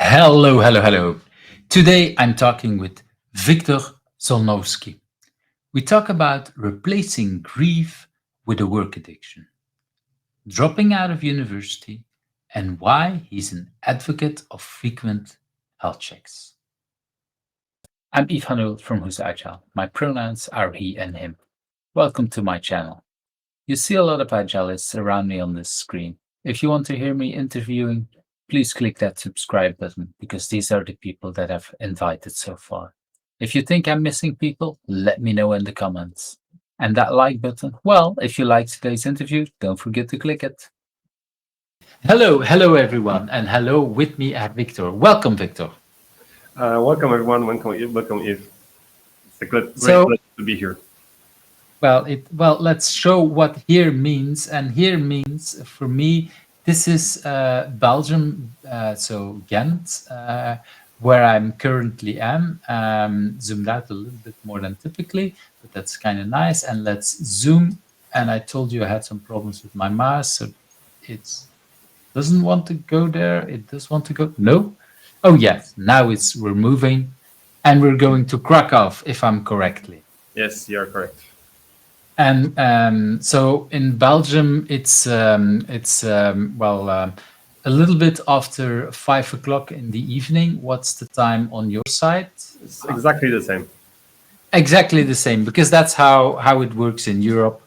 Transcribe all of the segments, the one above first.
Hello, hello, hello. Today I'm talking with Wiktor Zolnowski. We talk about replacing grief with a work addiction, dropping out of university, and why he's an advocate of frequent health checks. I'm Ivan from Who's Agile. My pronouns are he and him. Welcome to my channel. You see a lot of agilists around me on this screen. If you want to hear me interviewing, please click that subscribe button because these are the people that I've invited so far. If you think I'm missing people, let me know in the comments. And that like button, well, if you liked today's interview, don't forget to click it. Hello everyone, and hello with me at Wiktor. Welcome, Wiktor. Welcome everyone. Welcome Eve. It's a great So, pleasure to be here. well, let's show what here means. And here means for me, this is Belgium, so Ghent, where I'm currently am. Zoomed out a little bit more than typically, but that's kind of nice. And let's zoom. And I told you I had some problems with my mouse, so it doesn't want to go there. It does want to go. No. Oh yes, now we're moving, and we're going to Krakow, if I'm correctly. Yes, you are correct. And so in Belgium, it's a little bit after 5 o'clock in the evening. What's the time on your side? It's exactly the same. Exactly the same, because that's how it works in Europe.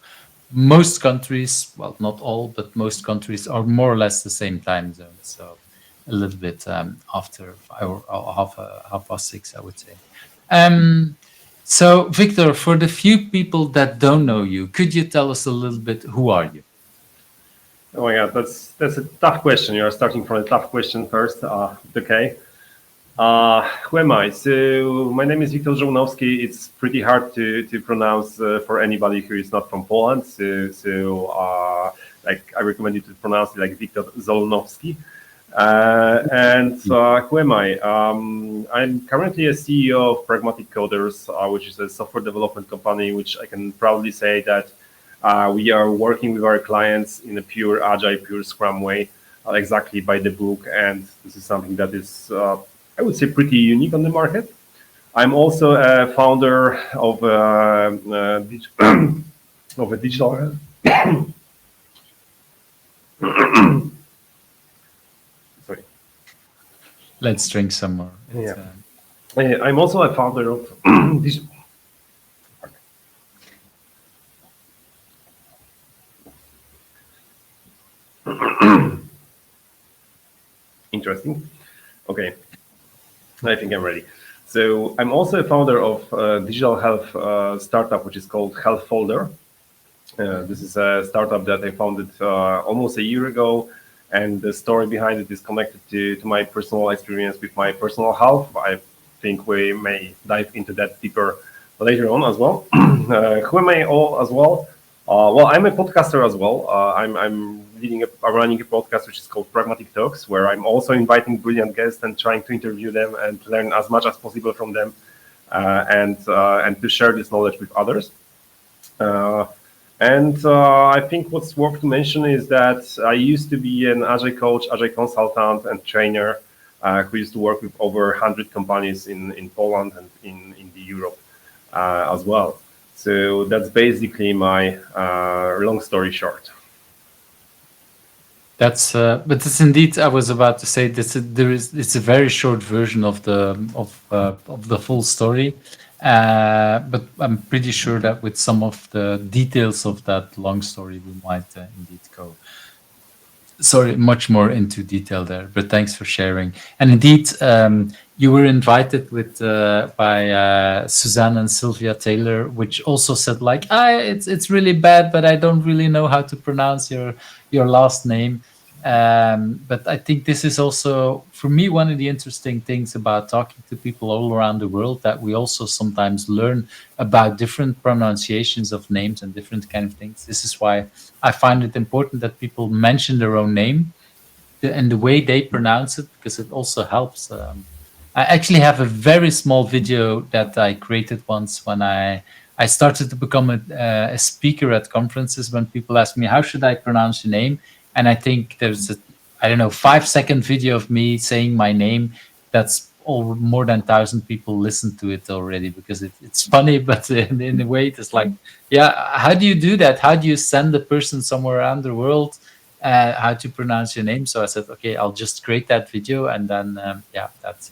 Most countries, well, not all, but most countries are more or less the same time zone. So a little bit after 5 or half past 6, I would say. So, Wiktor, for the few people that don't know you, could you tell us a little bit, who are you? Oh my God, that's a tough question. You are starting from a tough question first. Okay. Who am I? So my name is Wiktor Zolnowski. It's pretty hard to pronounce for anybody who is not from Poland. Like I recommend you to pronounce it like Wiktor Zolnowski. Who am I? I'm currently a CEO of Pragmatic Coders, which is a software development company, which I can proudly say that we are working with our clients in a pure agile, pure Scrum way, exactly by the book. And this is something that is, I would say, pretty unique on the market. I'm also a founder of of a digital. Sorry. Let's drink some more. Yeah. I'm also a founder of this. Interesting. Okay, I think I'm ready. So I'm also a founder of a digital health startup, which is called Health Folder. This is a startup that I founded almost a year ago. And the story behind it is connected to my personal experience with my personal health. I think we may dive into that deeper later on as well. Who am I all as well? Well, I'm a podcaster as well. I'm running a podcast which is called Pragmatic Talks, where I'm also inviting brilliant guests and trying to interview them and learn as much as possible from them, and to share this knowledge with others. I think what's worth to mention is that I used to be an agile coach, agile consultant, and trainer who used to work with over 100 companies in Poland and in the Europe as well. So that's basically my long story short. But it's indeed. I was about to say this. It's a very short version of the full story. But I'm pretty sure that with some of the details of that long story, we might indeed go much more into detail there. But thanks for sharing. And indeed, you were invited by Suzanne and Sylvia Taylor, which also said like, it's really bad, but I don't really know how to pronounce your last name. But I think this is also, for me, one of the interesting things about talking to people all around the world, that we also sometimes learn about different pronunciations of names and different kind of things. This is why I find it important that people mention their own name and the way they pronounce it, because it also helps. I actually have a very small video that I created once when I started to become a speaker at conferences, when people ask me, how should I pronounce your name? And I think there's I don't know, 5-second video of me saying my name. That's over more than 1,000 people listen to it already because it's funny, but in a way it's like, yeah, how do you do that? How do you send the person somewhere around the world how to pronounce your name? So I said, okay, I'll just create that video, and then yeah, That's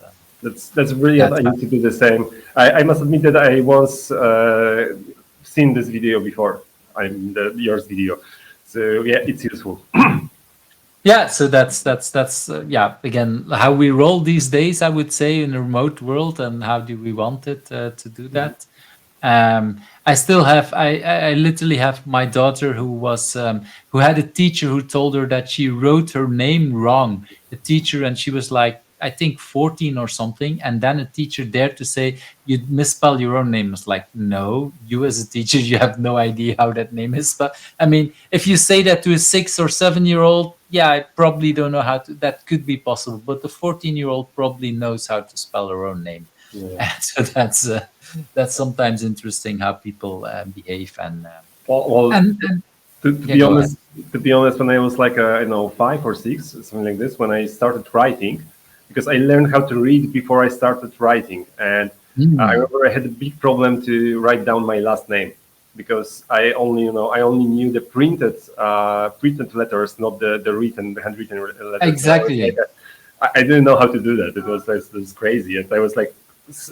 brilliant. that's I need to do the same. I must admit that I once seen this video before. I'm yours video, so yeah, it's useful. yeah. So that's yeah. Again, how we roll these days, I would say, in a remote world, and how do we want it to do that? I still have I literally have my daughter who had a teacher who told her that she wrote her name wrong. The teacher, and she was like, I think 14 or something, and then a teacher dared to say, you misspell your own name. It's like, no, you as a teacher, you have no idea how that name is spelled. I mean, if you say that to a 6 or 7-year-old, yeah, I probably don't know how to, that could be possible, but the 14-year-old probably knows how to spell her own name. Yeah. And so that's sometimes interesting how people behave, Well, and to yeah, be go ahead. honest, when I was like, 5 or 6, something like this, when I started writing, because I learned how to read before I started writing, and I Mm, remember I had a big problem to write down my last name because I only knew the printed letters, not the handwritten letters. So I was like, exactly. I didn't know how to do that. It was crazy, and I was like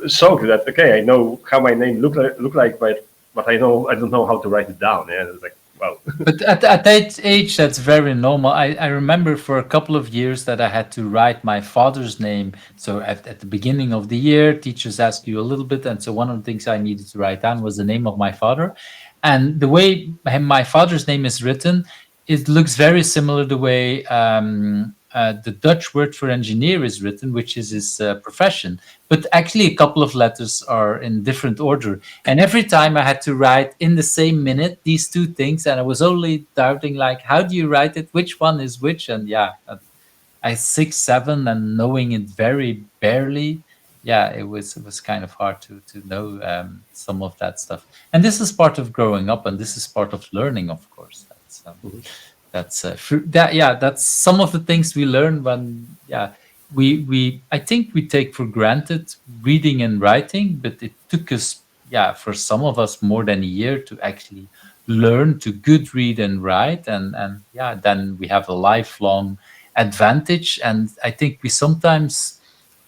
shocked that okay, I know how my name look like, but I don't know how to write it down. Yeah, it's like wow. But at that age, that's very normal. I remember for a couple of years that I had to write my father's name. So at the beginning of the year, teachers ask you a little bit. And so one of the things I needed to write down was the name of my father. And the way my father's name is written, it looks very similar the way the Dutch word for engineer is written, which is his profession. But actually, a couple of letters are in different order. And every time I had to write in the same minute these two things, and I was only doubting, like, how do you write it? Which one is which? And yeah, I 6, 7, and knowing it very barely. Yeah, it was kind of hard to know some of that stuff. And this is part of growing up, and this is part of learning, of course. That's some of the things we learn when we I think we take for granted reading and writing, but it took us, for some of us, more than a year to actually learn to good read and write, and then we have a lifelong advantage. And I think we sometimes,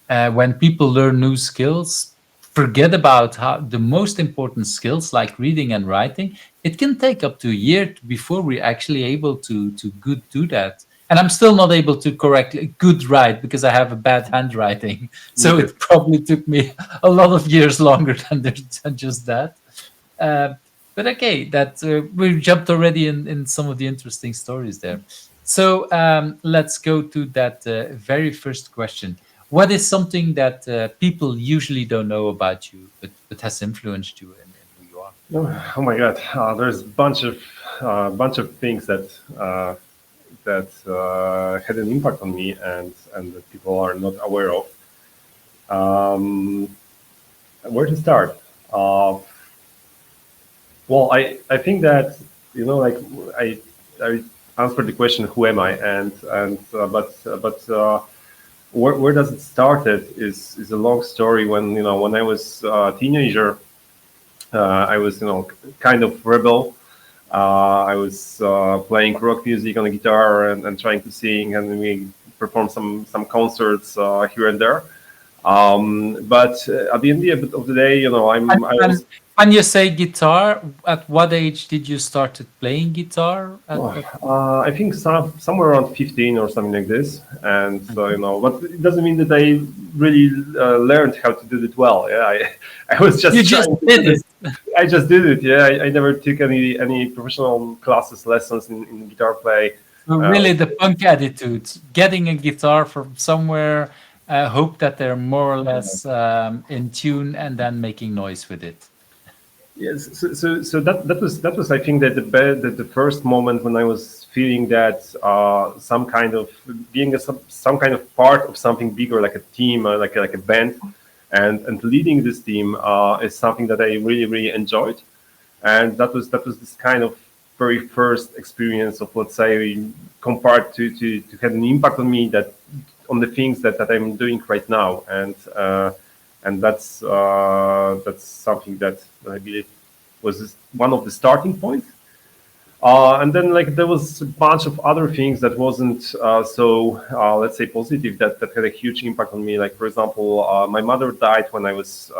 when people learn new skills, forget about how the most important skills like reading and writing. It can take up to a year before we're actually able to good do that. And I'm still not able to correctly good write because I have a bad handwriting. Me So too. it probably took me a lot of years longer than just that. Uh, but okay, that we jumped already in some of the interesting stories there. So let's go to that very first question. What is something that people usually don't know about you, but has influenced you in who you are? Oh my God, there's bunch of things that had an impact on me and that people are not aware of. Um, where to start? Well, I think that like I answered the question, who am I? And but where does it started is a long story. When I was a teenager, I was kind of rebel. I was playing rock music on the guitar and trying to sing, and we performed some concerts here and there. But at the end of the day, And, I and was when you say guitar, at what age did you started playing guitar? I think somewhere around 15 or something like this, and Mhm. but it doesn't mean that I really learned how to do it well. Yeah, I was You just just trying to did do it. it. I just did it. Yeah, I never took any professional classes, lessons in guitar play. So Uh, really, the punk attitude, getting a guitar from somewhere, hope that they're more or less in tune, and then making noise with it. Yes, so that was I think that the first moment when I was feeling that some kind of being some kind of part of something bigger, like a team, like a band, and leading this team is something that I really enjoyed, and that was this kind of very first experience of, let's say, compared to have an impact on me, that on the things that I'm doing right now, and that's something that I believe was one of the starting points. And then like there was a bunch of other things that wasn't so let's say positive, that had a huge impact on me. Like for example, my mother died when I was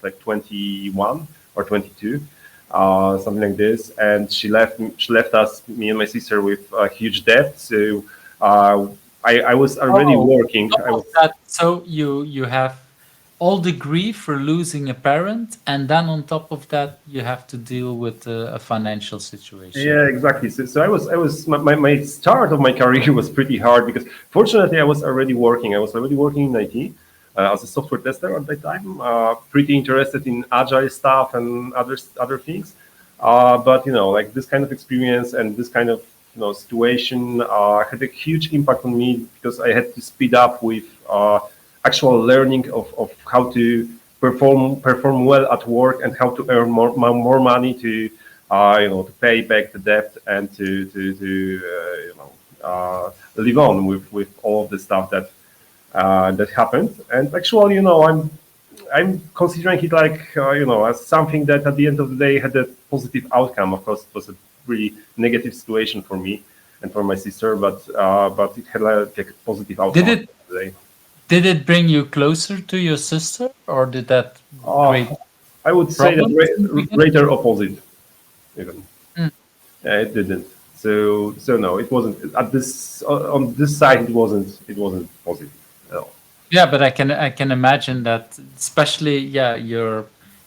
like 21 or 22, something like this, and she left us, me and my sister, with a huge debt. So uh, I was already Oh, working. top I of was that, so you have all the grief for losing a parent, and then on top of that, you have to deal with a financial situation. Yeah, exactly. So my start of my career was pretty hard because fortunately I was already working. I was already working in IT as a software tester at that time. Pretty interested in agile stuff and other things. But like this kind of experience and this kind of situation had a huge impact on me because I had to speed up with actual learning of how to perform well at work and how to earn more money to pay back the debt and live on with all of the stuff that happened. And actually, I'm considering it like as something that at the end of the day had a positive outcome. Of course, it was a really negative situation for me and for my sister, but it had like a positive Did outcome at it the end of the day. did it bring you closer to your sister, or did that Uh, create I would say that problems in the beginning? greater opposite even. Mm. Yeah, it didn't. So no, it wasn't at this on this side. It wasn't positive at all. Yeah, but I can imagine that, especially, yeah, you're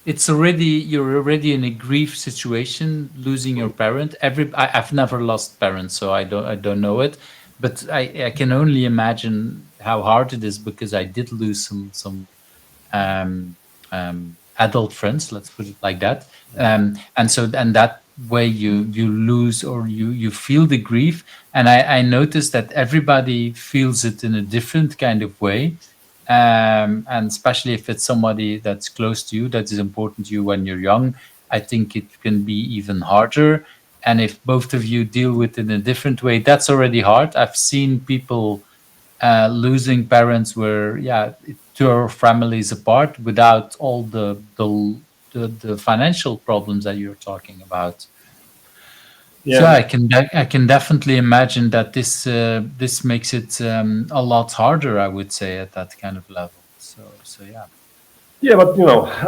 already in a grief situation, losing your parent. I've never lost parents, so I don't know it, but I can only imagine how hard it is, because I did lose some um, adult friends. Let's put it like that. And that way you lose, or you feel the grief. And I noticed that everybody feels it in a different kind of way. And especially if it's somebody that's close to you, that is important to you when you're young, I think it can be even harder. And if both of you deal with it in a different way, that's already hard. I've seen people losing parents where, yeah, it tore families apart without all the financial problems that you're talking about. So Yeah, I can definitely imagine that this makes it a lot harder, I would say, at that kind of level. So yeah. yeah, but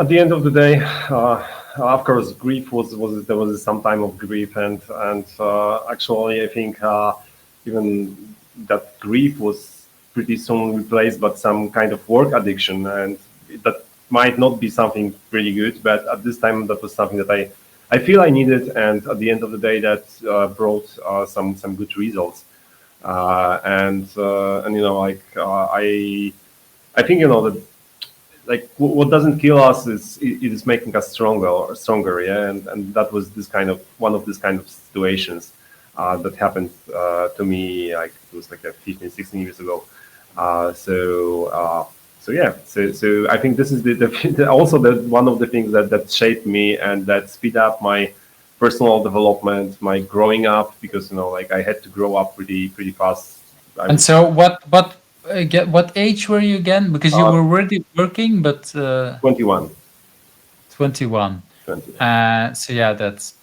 at the end of the day, of course, grief was there was some time of grief, and actually, I think even that grief was pretty soon replaced by some kind of work addiction, and that might not be something really good, but at this time, that was something that I feel I needed, and at the end of the day, that brought some good results, and like I think that like what doesn't kill us it is making us stronger, yeah, and that was this kind of one of these kind of situations that happened to me, like it was like 15, 16 years ago. So yeah, so I think this is also the one of the things that shaped me and that speed up my personal development, my growing up, because like I had to grow up pretty fast. I And would so what age were you again? Because you uh, were already working, but 21. 21. 21. So yeah, that's,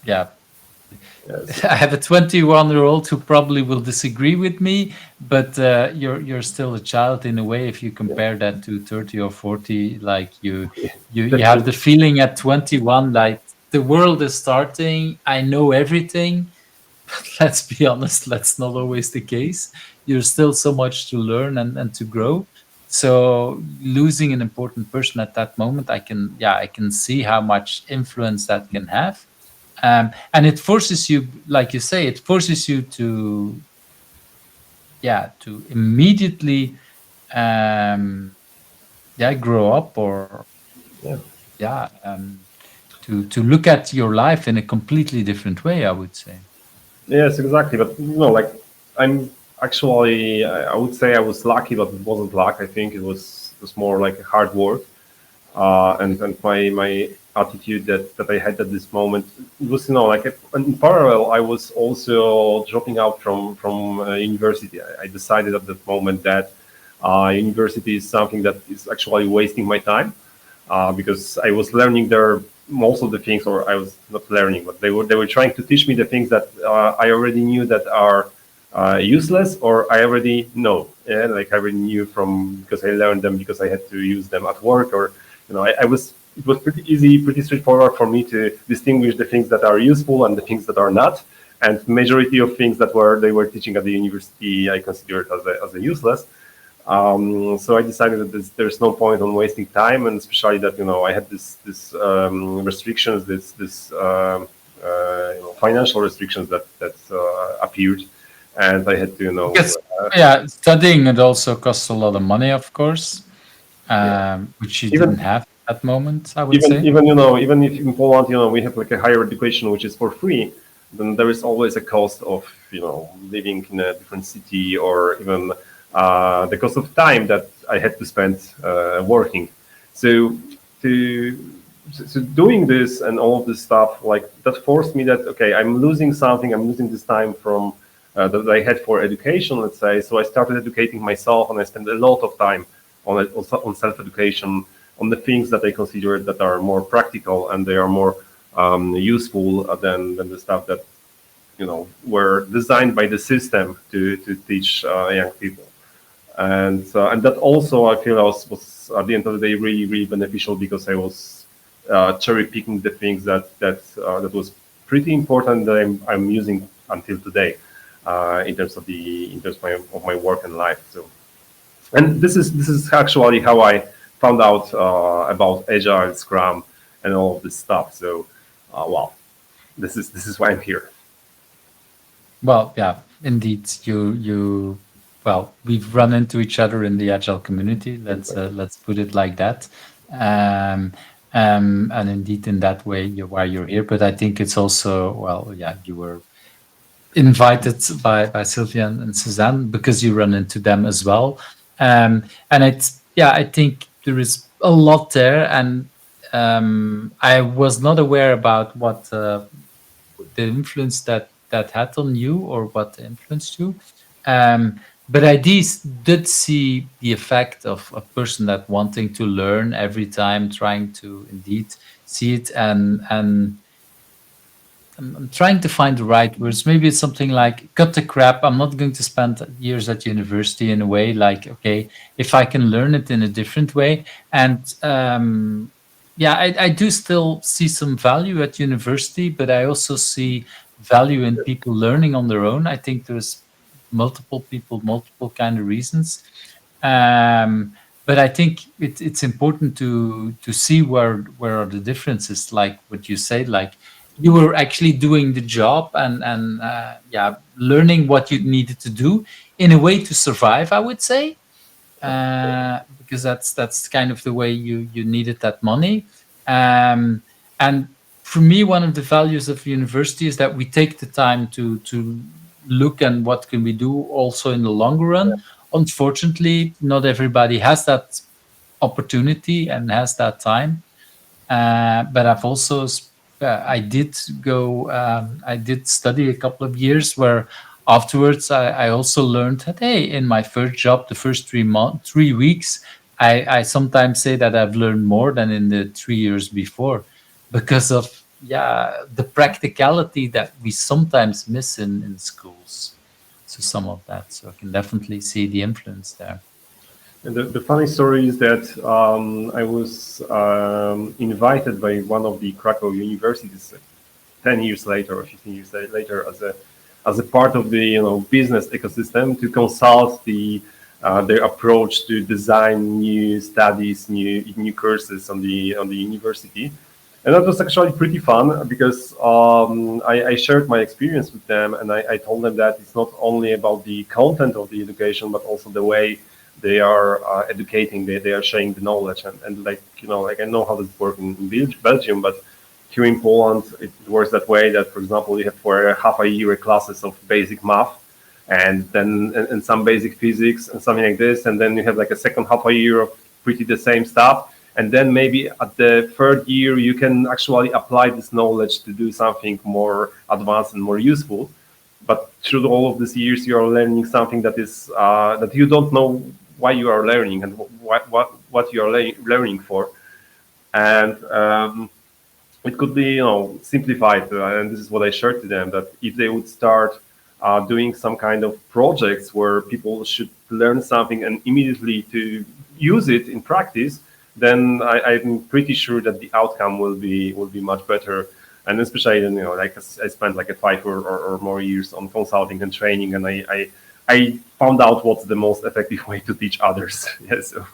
yeah. Yes. I have a 21-year-old who probably will disagree with me, but you're still a child in a way if you Yeah. compare that to 30 or 40. Like you have the Definitely. feeling at 21, like the world is starting. I know everything. But let's be honest, that's not always the case. You're still so much to learn and to grow. So losing an important person at that moment, I can see how much influence that can have. And it forces you, like you say, it forces you to, yeah, to immediately, um grow up, or Yeah. yeah, to look at your life in a completely different way, I would say. Yes, exactly. But like I'm actually, I would say I was lucky, but it wasn't luck. I think it was more like hard work. And my attitude that I had at this moment. It was, like in parallel, I was also dropping out from university. I decided at that moment that university is something that is actually wasting my time, because I was learning there most of the things, or I was not learning, but they were trying to teach me the things that I already knew that are useless, or I already know. Yeah, like I already knew from, because I learned them because I had to use them at work, or I was. It was pretty easy, pretty straightforward for me to distinguish the things that are useful and the things that are not. And majority of things that they were teaching at the university, I considered as a useless. So I decided that there's no point on wasting time, and especially that I had this restrictions, financial restrictions that appeared, and I had to Because yeah, studying it also costs a lot of money, of course, yeah. which you didn't Even have at that moment, I would even say. even even if in Poland we have like a higher education which is for free, then there is always a cost of living in a different city, or even the cost of time that I had to spend working. So to so doing this and all of this stuff, like that forced me that okay, I'm losing something. I'm losing this time from that I had for education, let's say. So I started educating myself, and I spent a lot of time on it, on self education, on the things that I consider that are more practical and they are more useful than the stuff that were designed by the system to teach young people. And that also I feel was at the end of the day really beneficial, because I was cherry picking the things that was pretty important that I'm using until today, in terms of my work and life. So, and this is actually how I found out about agile, Scrum, and all of this stuff. So, wow, this is why I'm here. Well, yeah, indeed. Well, we've run into each other in the agile community. Let's put it like that. Um, and indeed, in that way, why you're here. But I think it's also, well, yeah, you were invited by Sylvia and Suzanne because you run into them as well. And it's, yeah, I think there is a lot there, and I was not aware about what the influence that had on you, or what influenced you. Um, but I did see the effect of a person that wanting to learn every time, trying to indeed see it, and I'm trying to find the right words. Maybe it's something like cut the crap. I'm not going to spend years at university in a way like, okay, if I can learn it in a different way. And yeah, I do still see some value at university, but I also see value in people learning on their own. I think there's multiple people, multiple kind of reasons. Um, but I think it's important to see where are the differences, like what you say, like you were actually doing the job, and yeah, learning what you needed to do in a way to survive, I would say, because that's kind of the way you needed that money. um, and for me, one of the values of university is that we take the time to look and what can we do also in the longer run. Unfortunately, not everybody has that opportunity and has that time. But I've also I did go I did study a couple of years where afterwards I also learned that, hey, in my first job, the first 3 weeks, I sometimes say that I've learned more than in the 3 years before, because of, yeah, the practicality that we sometimes miss in schools. So some of that, so I can definitely see the influence there. And the funny story is that I was invited by one of the Krakow universities 10 years later or 15 years later as a part of the business ecosystem to consult their approach to design new studies, new courses on the university. And that was actually pretty fun, because I shared my experience with them, and I told them that it's not only about the content of the education, but also the way they are educating, they are sharing the knowledge. And like, like I know how this works in Belgium, but here in Poland, it works that way that, for example, you have for half a year classes of basic math, and then and some basic physics and something like this. And then you have like a second half a year of pretty the same stuff. and then maybe at the third year you can actually apply this knowledge to do something more advanced and more useful. But through all of these years, you are learning something that is that you don't know why you are learning and what you are learning for. And it could be, simplified. And this is what I shared to them, that if they would start doing some kind of projects where people should learn something and immediately to use it in practice, then I'm pretty sure that the outcome will be much better. And especially, like I spent like a 5 or more years on consulting and training, and I found out what's the most effective way to teach others. Yes. So.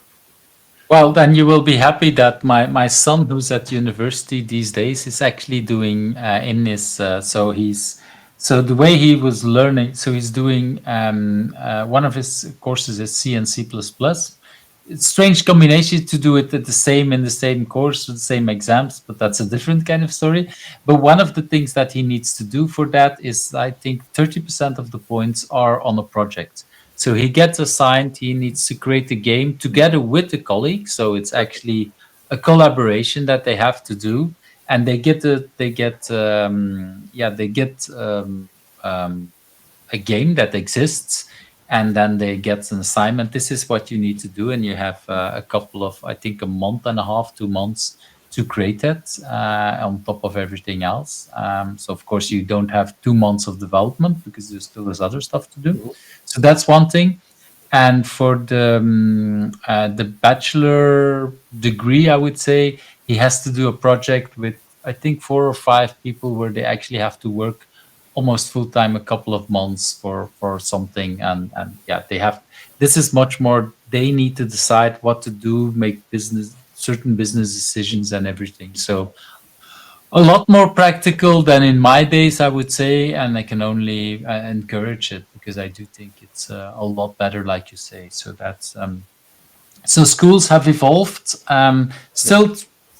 Well, then you will be happy that my son, who's at university these days, is actually doing in his so the way he was learning. So he's doing one of his courses is C and C++. It's strange combination to do it at in the same course with the same exams, but that's a different kind of story. But one of the things that he needs to do for that is, I think, 30% of the points are on a project. So he gets assigned, he needs to create a game together with a colleague. So it's actually a collaboration that they have to do, and they get a game that exists, and then they get an assignment. This is what you need to do, and you have a couple of, I think, a month and a half, 2 months to create it on top of everything else. So of course you don't have 2 months of development because there still is other stuff to do. So that's one thing. And for the bachelor degree, I would say he has to do a project with, I think, 4 or 5 people where they actually have to work almost full time a couple of months for something. And yeah, they have, this is much more, they need to decide what to do, make certain business decisions and everything. So a lot more practical than in my days, I would say, and I can only encourage it because I do think it's a lot better, like you say. So that's so schools have evolved. Still,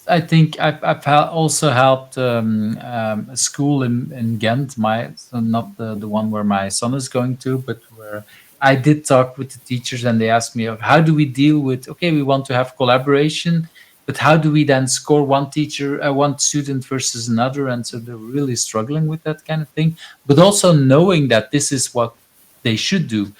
I think I've also helped a school in Ghent, so not the one where my son is going to, but where I did talk with the teachers, and they asked me, how do we deal with, okay, we want to have collaboration, but how do we then score one student versus another? And so they're really struggling with that kind of thing, but also knowing that this is what they should do.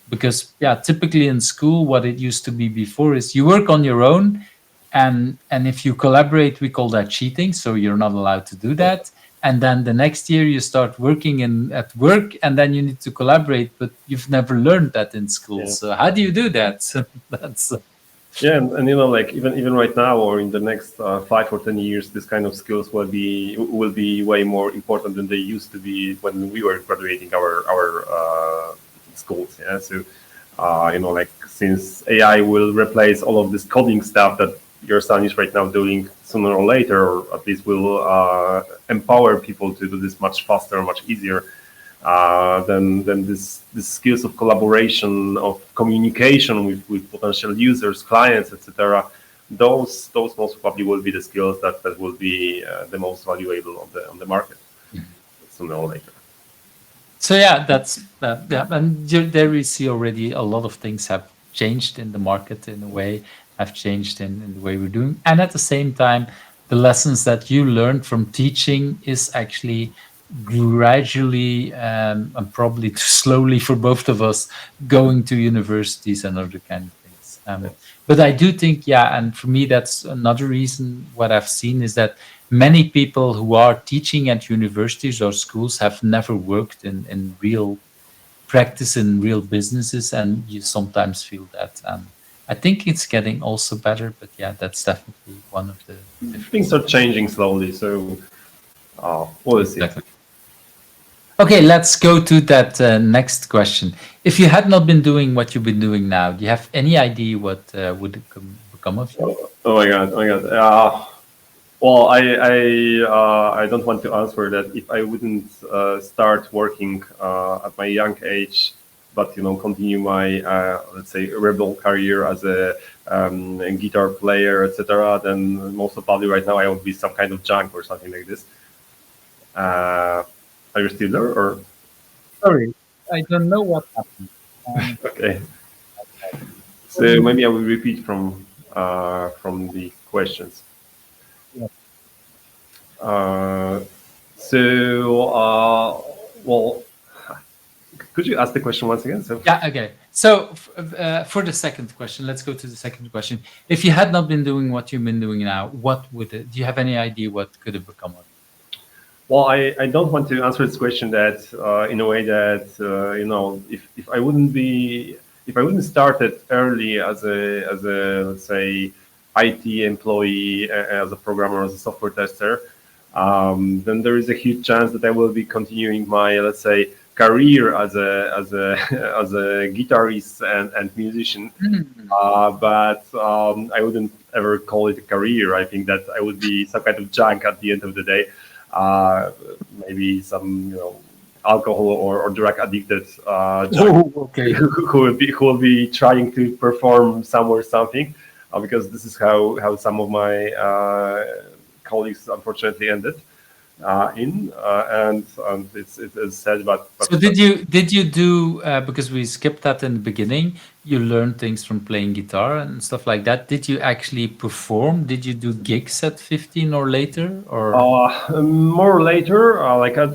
Because yeah, typically in school, what it used to be before is you work on your own, and if you collaborate, we call that cheating. So you're not allowed to do that. And then the next year you start working at work, and then you need to collaborate, but you've never learned that in school. Yeah. So how do you do that? That's Yeah, and like even right now or in the next 5 or 10 years, this kind of skills will be way more important than they used to be when we were graduating our schools. Yeah, so like since AI will replace all of this coding stuff that your son is right now doing, sooner or later, or at least will empower people to do this much faster, much easier. Then this skills of collaboration, of communication with potential users, clients, etc. Those most probably will be the skills that will be the most valuable on the market sooner or later. So yeah, that's yeah, and there we see already a lot of things have changed in the market in a way, have changed in the way we're doing, and at the same time, the lessons that you learned from teaching is actually gradually and probably too slowly for both of us going to universities and other kind of things. But I do think, yeah, and for me, that's another reason. What I've seen is that many people who are teaching at universities or schools have never worked in real practice in real businesses, and you sometimes feel that. I think it's getting also better, but yeah, that's definitely one of the things are changing slowly. So we'll see. Exactly. Okay, let's go to that next question. If you had not been doing what you've been doing now, do you have any idea what would become of you? Oh my god! Oh my god! Well, I don't want to answer that. If I wouldn't start working at my young age, but continue my let's say rebel career as a guitar player, etc., then most probably right now I would be some kind of junk or something like this. Are you still there or? Sorry, I don't know what happened. Okay. So maybe I will repeat from from the questions. Yeah. Uh, well, could you ask the question once again? Yeah, okay. So for the second question, let's go to the second question. If you had not been doing what you've been doing now, what would it, do you have any idea what could have become of it? Well, I don't want to answer this question that in a way that if I wouldn't be, if I wouldn't start it early as a let's say IT employee, as a programmer, as a software tester, then there is a huge chance that I will be continuing my, let's say, career as a as a guitarist and musician. But I wouldn't ever call it a career. I think that I would be some kind of junk at the end of the day. Uh, Maybe some alcohol or drug addicted junk Okay. who will be trying to perform somewhere something, because this is how some of my colleagues unfortunately ended and it's sad, but So did you do because we skipped that in the beginning, you learned things from playing guitar and stuff like that. Did you actually perform? Did you do gigs at 15 or later or more later,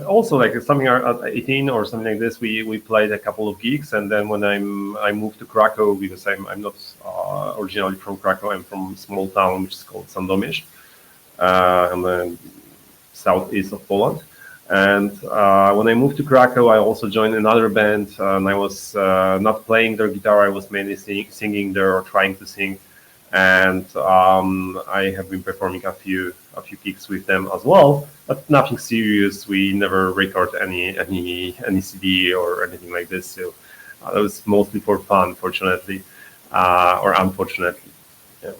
also like something at 18 or something like this, we played a couple of gigs, and then when I moved to Krakow, because I'm not originally from Krakow, I'm from a small town which is called Sandomierz, and then southeast of Poland. And when I moved to Krakow, I also joined another band, and I was not playing their guitar. I was mainly singing there or trying to sing, and I have been performing a few gigs with them as well, but nothing serious. We never record any CD or anything like this. So that was mostly for fun, fortunately, or unfortunately. Yeah.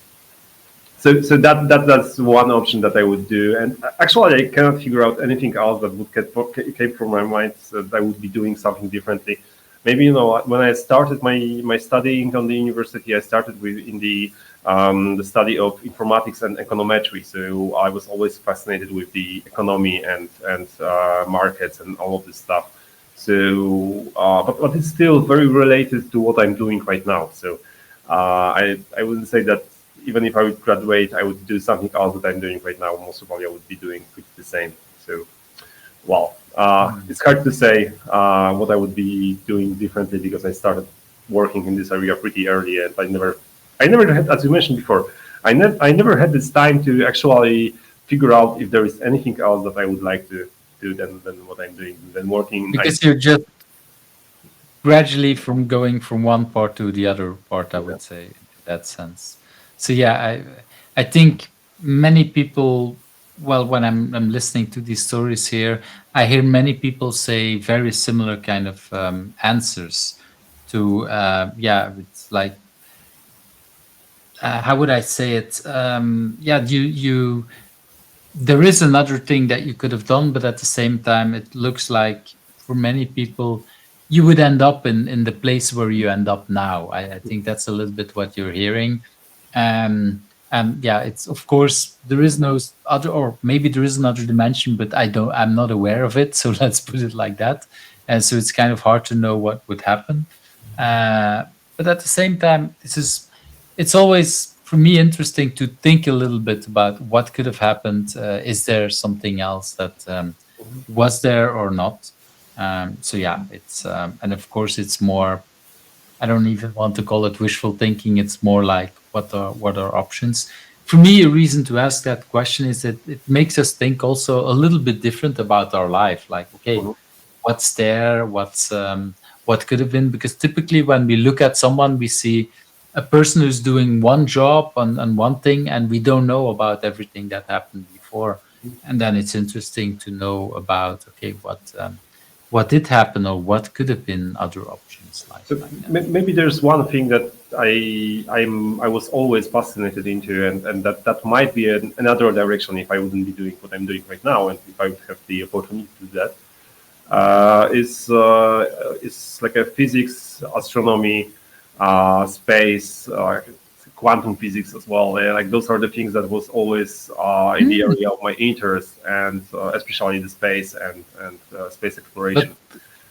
So that's one option that I would do, and actually I cannot figure out anything else that would came from my mind that I would be doing something differently. Maybe when I started my studying on the university, I started in the study of informatics and econometry. So I was always fascinated with the economy and markets and all of this stuff. So but it's still very related to what I'm doing right now. So I wouldn't say that even if I would graduate, I would do something else that I'm doing right now. Most probably, I would be doing pretty the same. So, well, it's hard to say what I would be doing differently, because I started working in this area pretty early, and I never had, as you mentioned before, I never had this time to actually figure out if there is anything else that I would like to do than what I'm doing, than working. because you're just gradually from going from one part to the other part, I would say, in that sense. So yeah, I think many people, well, when I'm listening to these stories here, I hear many people say very similar kind of answers to yeah, it's like how would I say it? Yeah, you there is another thing that you could have done, but at the same time, it looks like for many people, you would end up in the place where you end up now. I think that's a little bit what you're hearing. And yeah, it's of course there is no other, or maybe there is another dimension, but I'm not aware of it. So let's put it like that. And so it's kind of hard to know what would happen. But at the same time, it's always for me interesting to think a little bit about what could have happened. Is there something else that was there or not? So yeah, it's and of course it's more. I don't even want to call it wishful thinking. It's more like what are options. For me, a reason to ask that question is that it makes us think also a little bit different about our life. Like, okay, what's there? What could have been? Because typically when we look at someone, we see a person who's doing one job and one thing, and we don't know about everything that happened before. And then it's interesting to know about, okay, what did happen or what could have been other options like So that. maybe there's one thing that I was always fascinated into, and that might be another direction if I wouldn't be doing what I'm doing right now, and if I would have the opportunity to do that. Is like a physics, astronomy, space, quantum physics as well. Like those are the things that was always in the area of my interest, and especially the space and space exploration.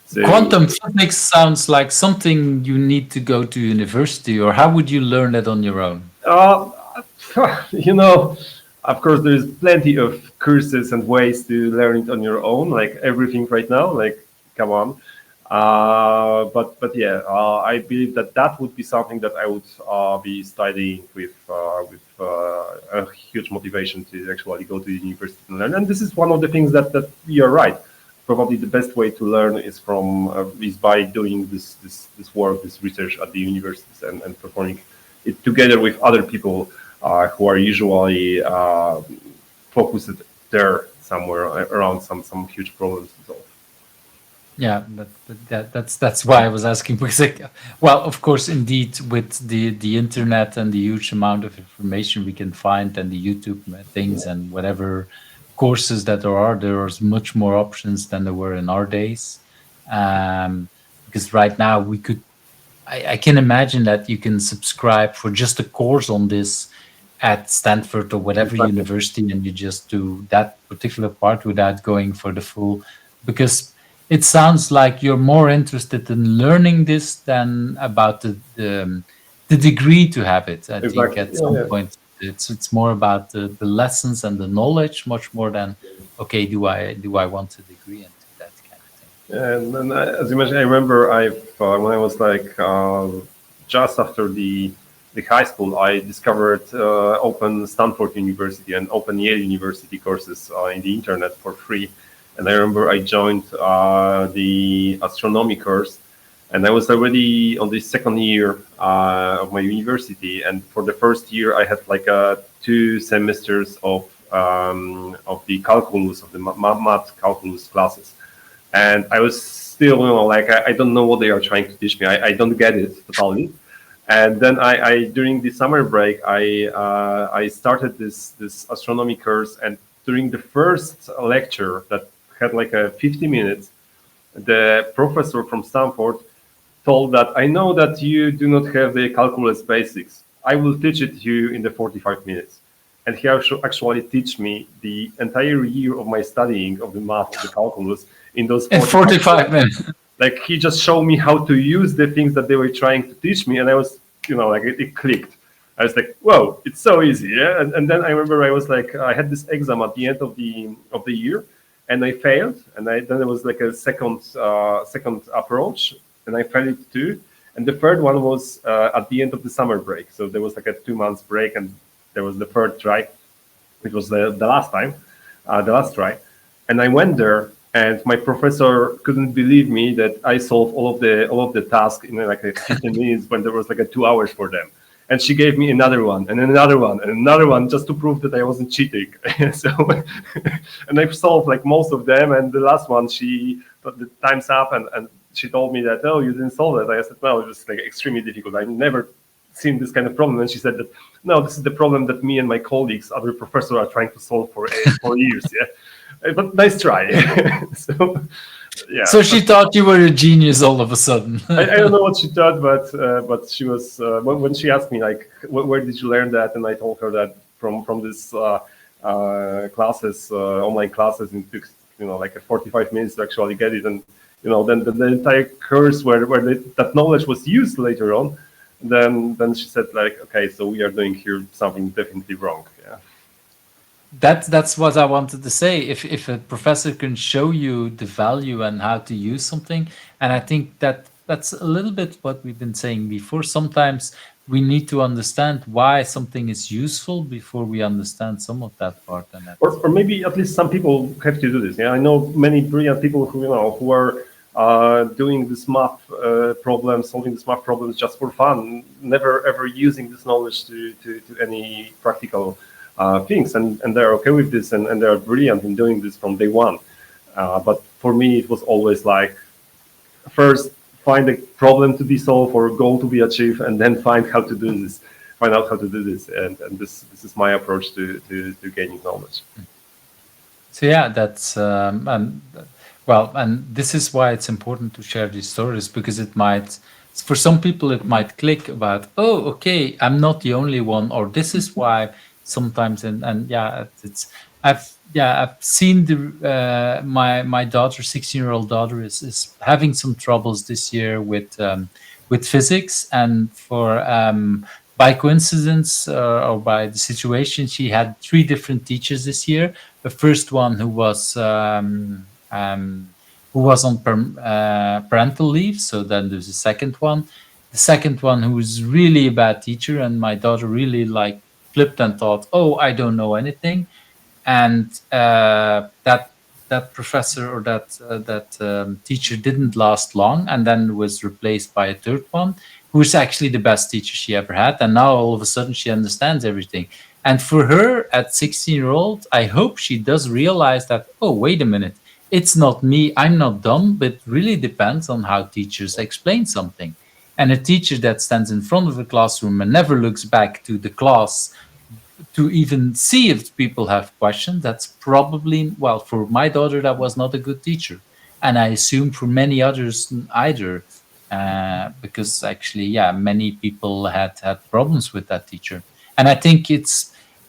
So, Quantum physics sounds like something you need to go to university, or how would you learn that on your own? You know, of course, there's plenty of courses and ways to learn it on your own, like everything right now. Like, come on. But yeah, I believe that that would be something that I would be studying with a huge motivation to actually go to the university and learn. And this is one of the things that you're right. Probably the best way to learn is by doing this work, this research at the universities and performing it together with other people who are usually focused there somewhere around some huge problems to solve. Yeah, that's why I was asking because, like, well, of course, indeed, with the internet and the huge amount of information we can find and the YouTube things and whatever courses that there are much more options than there were in our days. Because right now I can imagine that you can subscribe for just a course on this at Stanford or whatever Exactly. university, and you just do that particular part without going for the full. Because it sounds like you're more interested in learning this than about the degree to have it. I think Exactly. at Yeah, some yeah. point it's more about the lessons and the knowledge, much more than okay, do I want a degree into that kind of thing. And as you mentioned, I remember when I was like just after the high school, I discovered Open Stanford University and Open Yale University courses in the internet for free. And I remember I joined the astronomy course, and I was already on the second year of my university. And for the first year, I had like 2 semesters of the calculus of the math calculus classes, and I was still, like I don't know what they are trying to teach me. I don't get it totally. And then I during the summer break, I started this astronomy course, and during the first lecture that had like a 50 minutes, the professor from Stanford told that I know that you do not have the calculus basics. I will teach it to you in the 45 minutes. And he actually teach me the entire year of my studying of the math, of the calculus in those In 45 45 minutes. like he just showed me how to use the things that they were trying to teach me, and I was, like it clicked. I was like, whoa, it's so easy. Yeah. And then I remember I was like, I had this exam at the end of the year, and I failed. And then there was like a second approach, and I failed it too. And the third one was at the end of the summer break. So there was like a 2 months break, and there was the third try, which was the last time, the last try. And I went there, and my professor couldn't believe me that I solved all of the tasks in like a 15 minutes when there was like a 2 hours for them. And she gave me another one and another one and another one just to prove that I wasn't cheating. So, and I solved like most of them. And the last one, she put the time's up, and she told me that, oh, you didn't solve it. I said, no, it was like extremely difficult. I never seen this kind of problem. And she said that, no, this is the problem that me and my colleagues, other professors, are trying to solve for years. Yeah, but nice try. So, yeah. So she thought you were a genius all of a sudden. I don't know what she thought, but she was when she asked me like, where did you learn that, and I told her that from this classes, online classes, and it took like a 45 minutes to actually get it, and then the entire course where that knowledge was used later on. Then she said like, okay, so we are doing here something definitely wrong. Yeah. That's what I wanted to say. If a professor can show you the value and how to use something, and I think that's a little bit what we've been saying before. Sometimes we need to understand why something is useful before we understand some of that part. And Or maybe at least some people have to do this. Yeah, I know many brilliant people who are doing this math problems, solving this math problems just for fun, never ever using this knowledge to any practical things, and they're okay with this, and they're brilliant in doing this from day one. But for me, it was always like, first find a problem to be solved or a goal to be achieved, and then find out how to do this, and this is my approach to gaining knowledge. so yeah, that's well, and this is why it's important to share these stories, because it might, for some people, it might click about, oh, okay, I'm not the only one, or this is why sometimes, and yeah, I've seen my daughter, 16-year-old daughter, is having some troubles this year with physics, and for by coincidence or by the situation, she had three different teachers this year. The first one who was on parental leave, so then there's a second one. The second one who was really a bad teacher, and my daughter really like flipped and thought, "Oh, I don't know anything." And that professor or that teacher didn't last long, and then was replaced by a third one who was actually the best teacher she ever had, and now all of a sudden she understands everything. And for her at 16-year-old, I hope she does realize that, oh, wait a minute, it's not me, I'm not dumb, but it really depends on how teachers explain something. And a teacher that stands in front of a classroom and never looks back to the class to even see if people have questions, that's probably, well, for my daughter, that was not a good teacher. And I assume for many others either, because actually, yeah, many people had problems with that teacher. And I think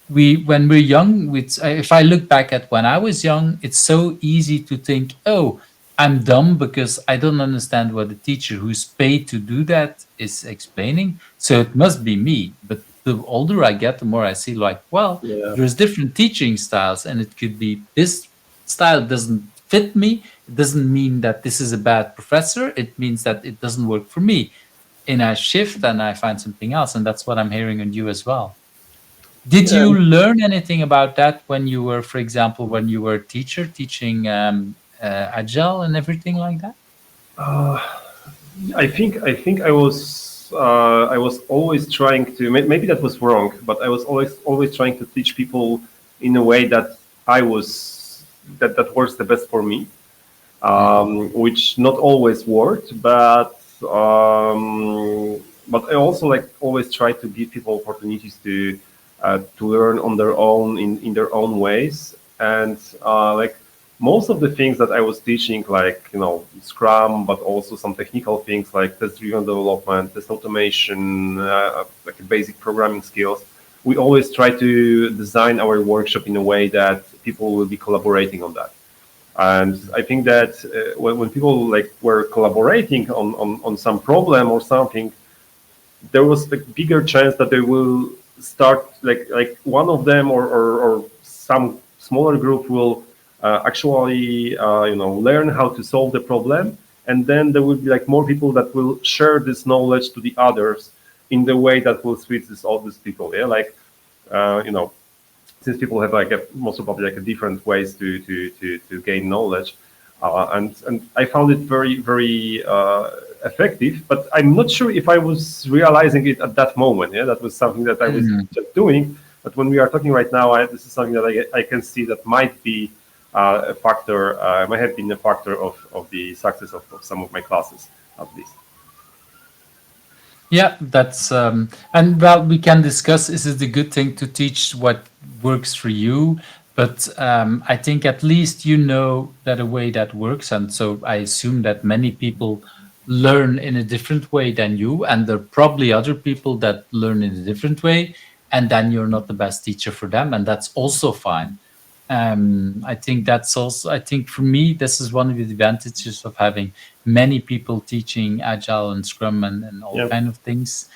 when we're young, if I look back at when I was young, it's so easy to think, oh, I'm dumb because I don't understand what the teacher who's paid to do that is explaining. So it must be me. But the older I get, the more I see like, well, Yeah. there's different teaching styles, and it could be this style doesn't fit me. It doesn't mean that this is a bad professor. It means that it doesn't work for me. And I shift and I find something else. And that's what I'm hearing on you as well. Did Yeah. you learn anything about that when you were, for example, when you were a teacher teaching agile and everything like that? I think I was always trying to, maybe that was wrong, but I was always trying to teach people in a way that I was that works the best for me, which not always worked, but I also like always try to give people opportunities to learn on their own in their own ways. And like most of the things that I was teaching, like Scrum, but also some technical things like test-driven development, test automation, like basic programming skills. We always try to design our workshop in a way that people will be collaborating on that. And I think that when people like were collaborating on some problem or something, there was a bigger chance that they will start like one of them or some smaller group will actually learn how to solve the problem, and then there will be like more people that will share this knowledge to the others in the way that will suit all these people. Yeah, like since people have like most probably like a different ways to gain knowledge, and I found it very effective. But I'm not sure if I was realizing it at that moment. Yeah, that was something that I was just doing. But when we are talking right now, this is something that I can see that might be a factor, might have been a factor of the success of some of my classes, at least. Yeah, that's and well, we can discuss, is it a good thing to teach what works for you? But I think at least you know that a way that works, and so I assume that many people learn in a different way than you, and there are probably other people that learn in a different way, and then you're not the best teacher for them, and that's also fine. I think that's also, I think for me, this is one of the advantages of having many people teaching Agile and Scrum and all Yeah. kind of things,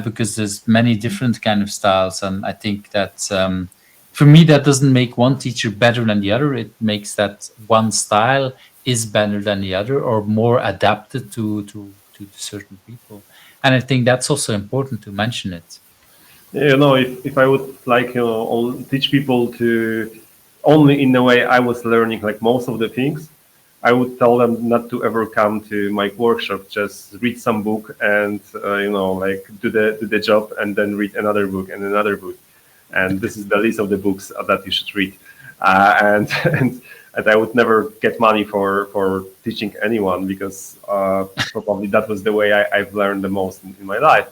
because there's many different kind of styles. And I think that for me, that doesn't make one teacher better than the other. It makes that one style is better than the other or more adapted to certain people. And I think that's also important to mention it. If I would like teach people to only in the way I was learning like most of the things, I would tell them not to ever come to my workshop. Just read some book and like do the job, and then read another book and another book. And this is the list of the books that you should read. And and I would never get money for teaching anyone, because probably that was the way I've learned the most in my life.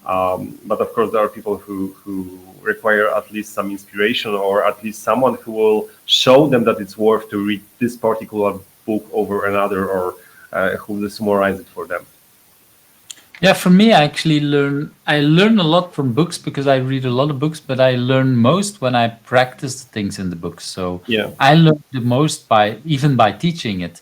But of course, there are people who require at least some inspiration, or at least someone who will show them that it's worth to read this particular book over another, or who will summarize it for them. Yeah, for me, I learn a lot from books because I read a lot of books, but I learn most when I practice the things in the books. So Yeah. I learn the most by even by teaching it.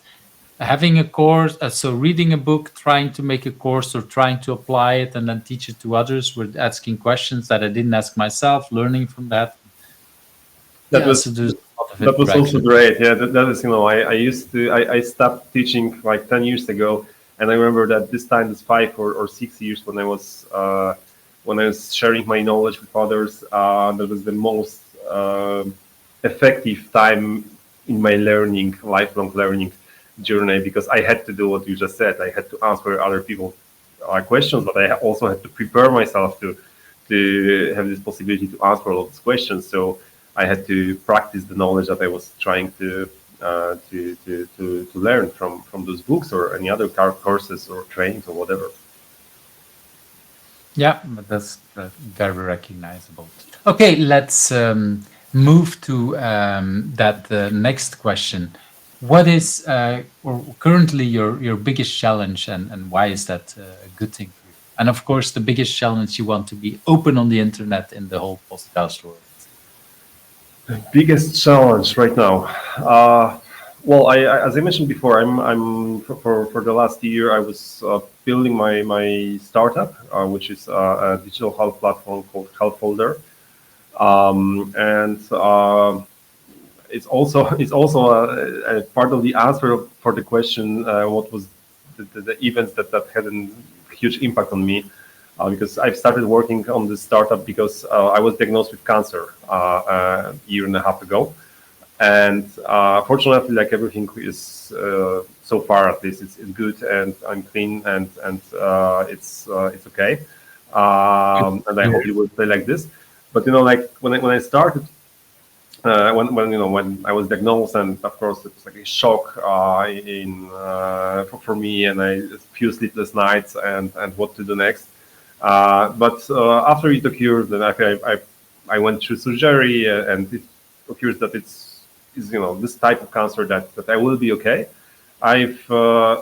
having a course, so reading a book, trying to make a course or trying to apply it and then teach it to others, with asking questions that I didn't ask myself, learning from that. That Yeah, was so there's a lot of that was also interaction. great. Yeah, that is, I used to, I stopped teaching like 10 years ago. And I remember that this time, it's 5 or 6 years when I was sharing my knowledge with others. That was the most effective time in my learning, lifelong learning journey, because I had to do what you just said. I had to answer other people's questions, but I also had to prepare myself to have this possibility to answer all of these questions. So I had to practice the knowledge that I was trying to learn from those books or any other courses or trainings or whatever. Yeah, but that's very recognizable. Okay, let's move to that next question. What is or currently your biggest challenge, and why is that a good thing for you? And of course, the biggest challenge, you want to be open on the internet in the whole podcast world. Biggest challenge right now. Well, as I mentioned before, for the last year I was building my startup, which is a digital health platform called Healthfolder, and it's also a part of the answer for the question, what was the events that had a huge impact on me, because I've started working on this startup because I was diagnosed with cancer a year and a half ago, and fortunately, like everything is so far at least, it's good, and I'm clean, and it's okay, Good and I to hope hear. it will stay like this. But like when I started, when I was diagnosed, and of course it was like a shock for me, and I few sleepless nights, and what to do next. But after it occurred, then I went through surgery, and it occurs that is this type of cancer that I will be okay. I've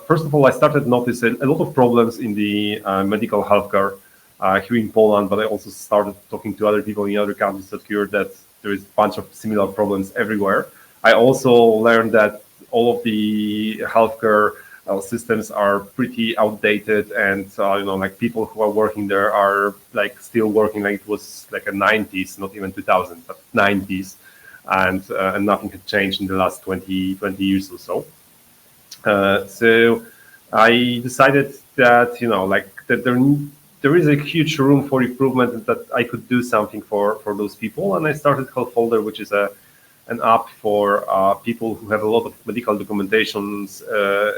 first of all, I started noticing a lot of problems in the medical healthcare here in Poland, but I also started talking to other people in other countries that occurred that there is a bunch of similar problems everywhere. I also learned that all of the healthcare systems are pretty outdated, and like people who are working there are like still working like it was like a 90s, not even 2000, but 90s, and nothing had changed in the last 20 years or so. So I decided that like that there is a huge room for improvement, and that I could do something for those people, and I started Healthfolder, which is an app for people who have a lot of medical documentations,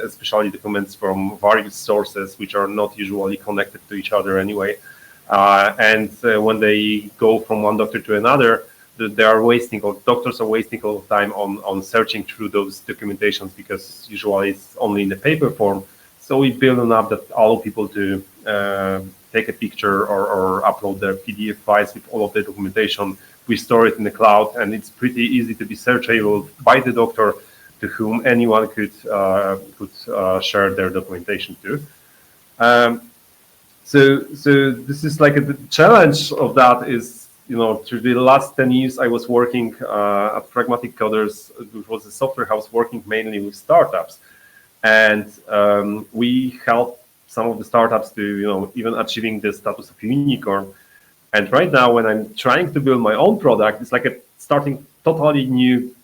especially documents from various sources, which are not usually connected to each other anyway. And when they go from one doctor to another, they are wasting, or doctors are wasting a lot of time on searching through those documentations, because usually it's only in the paper form. So we build an app that allow people to take a picture or upload their PDF files with all of the documentation. We store it in the cloud, and it's pretty easy to be searchable by the doctor, to whom anyone could share their documentation to. Um, so this is like the challenge of that is, through the last 10 years, I was working at Pragmatic Coders, which was a software house working mainly with startups. And we help some of the startups to, even achieving the status of unicorn. And right now, when I'm trying to build my own product, it's like starting totally new,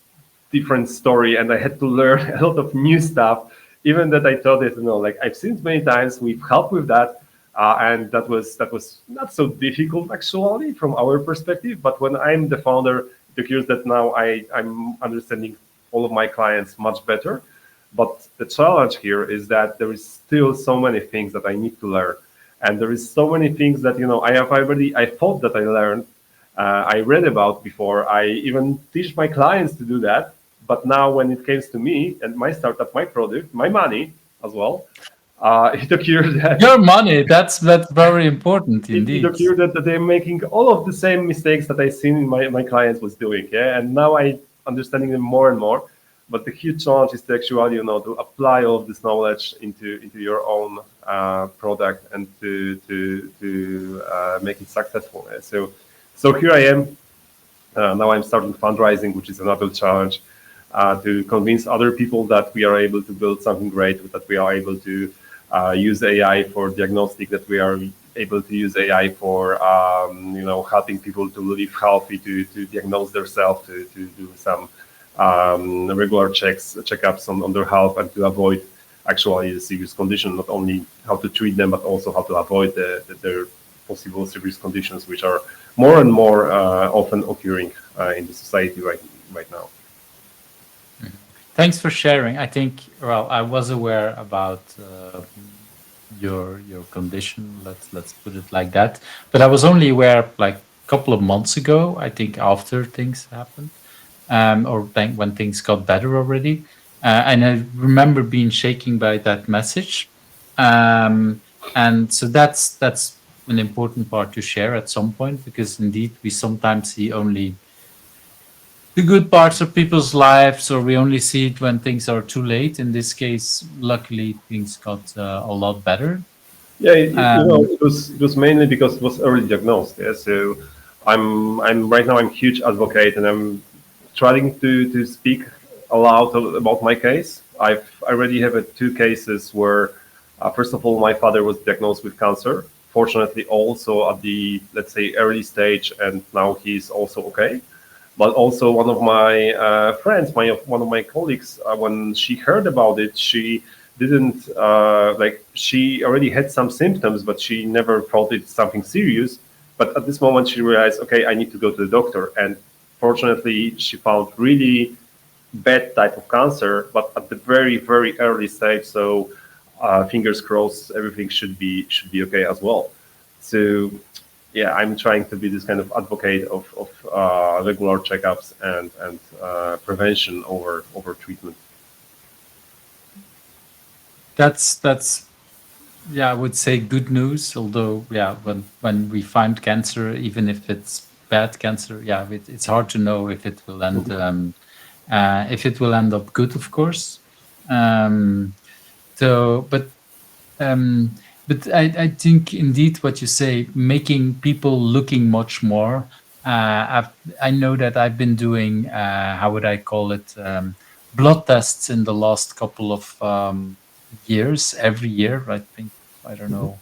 different story, and I had to learn a lot of new stuff. Even that I thought it, like I've seen it many times. We've helped with that, and that was not so difficult actually from our perspective. But when I'm the founder, it occurs that now I'm understanding all of my clients much better. But the challenge here is that there is still so many things that I need to learn, and there is so many things that I thought that I learned, I read about before. I even teach my clients to do that. But now, when it comes to me and my startup, my product, my money as well, it occurred that Your money, that's very important it indeed. occurred that they're making all of the same mistakes that I seen in my clients was doing. Yeah, and now I understanding them more and more. But the huge challenge is to actually, to apply all of this knowledge into your own product, and to make it successful. So here I am. Now I'm starting fundraising, which is another challenge. to convince other people that we are able to build something great, that we are able to use AI for diagnostic, that we are able to use AI for helping people to live healthy, to diagnose themselves, to do some regular checkups on their health, and to avoid actually the serious condition, not only how to treat them, but also how to avoid their possible serious conditions, which are more and more often occurring in the society right now. Thanks for sharing. I think, well, I was aware about your condition. Let's put it like that. But I was only aware like a couple of months ago. I think after things happened, or when things got better already. And I remember being shaken by that message. And so that's an important part to share at some point, because indeed we sometimes see only the good parts of people's lives, or we only see it when things are too late. In this case, luckily, things got a lot better. Yeah, Um, it was mainly because it was early diagnosed. Yeah, so I'm right now I'm a huge advocate, and I'm trying to speak aloud about my case. I already have two cases where, first of all, my father was diagnosed with cancer. Fortunately, also at the, let's say, early stage, and now he's also okay. But also one of my friends, one of my colleagues, when she heard about it, she didn't she already had some symptoms, but she never thought it's something serious. But at this moment, she realized, okay, I need to go to the doctor. And fortunately, she found really bad type of cancer, but at the very, very early stage. So fingers crossed, everything should be okay as well. So yeah, I'm trying to be this kind of advocate of regular checkups and prevention over treatment. that's yeah, I would say good news. Although yeah, when we find cancer, even if it's bad cancer, yeah, it's hard to know if it will end up good, of course. Um, so, um, but I think indeed what you say, making people looking much more. I know that I've been doing how would I call it, blood tests in the last couple of years, every year. I think, I don't know.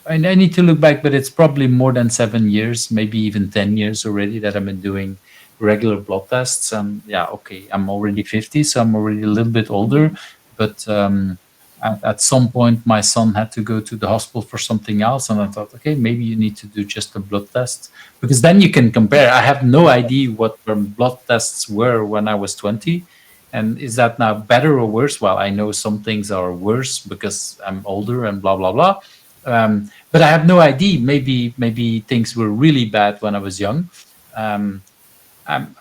I need to look back, but it's probably more than 7 years, maybe even 10 years already that I've been doing regular blood tests. And yeah, okay, I'm already 50, so I'm already a little bit older. But at some point, my son had to go to the hospital for something else, and I thought, okay, maybe you need to do just a blood test, because then you can compare. I have no idea what the blood tests were when I was 20. And is that now better or worse? Well, I know some things are worse because I'm older and blah blah blah. But I have no idea. Maybe things were really bad when I was young. Um, I'm,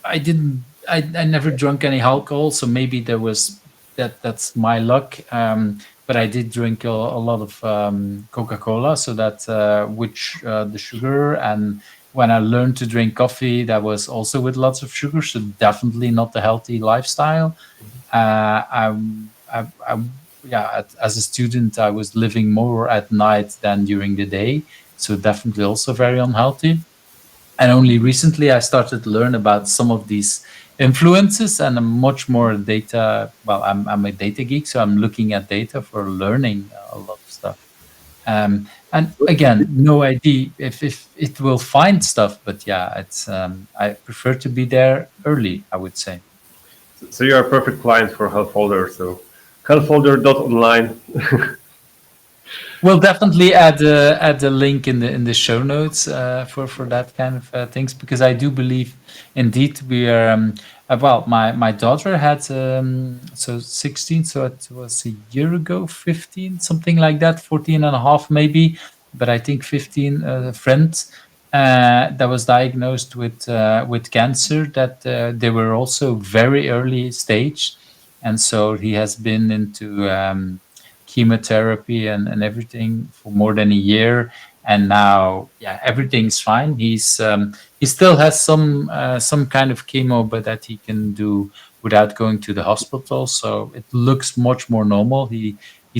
I didn't. I never drunk any alcohol, so maybe there was that. That's my luck. But I did drink a lot of Coca Cola, so that which the sugar. And when I learned to drink coffee, that was also with lots of sugar. So definitely not a healthy lifestyle. I yeah, as a student, I was living more at night than during the day, so definitely also very unhealthy. And only recently I started to learn about some of these influences, and I'm much more data. Well, I'm a data geek, so I'm looking at data for learning a lot of stuff. And again, no idea if it will find stuff, but yeah, it's I prefer to be there early, I would say. So you are a perfect client for Healthfolder. So healthfolder.online. We'll definitely add a link in the show notes for that kind of things, because I do believe indeed we are. Well, my daughter had so 16, so it was a year ago, 15, something like that, 14 and a half maybe, but I think 15. A friend that was diagnosed with cancer, that they were also very early stage, and so he has been into chemotherapy and everything for more than a year, and now yeah, everything's fine. He still has some kind of chemo, but that he can do without going to the hospital, so it looks much more normal. He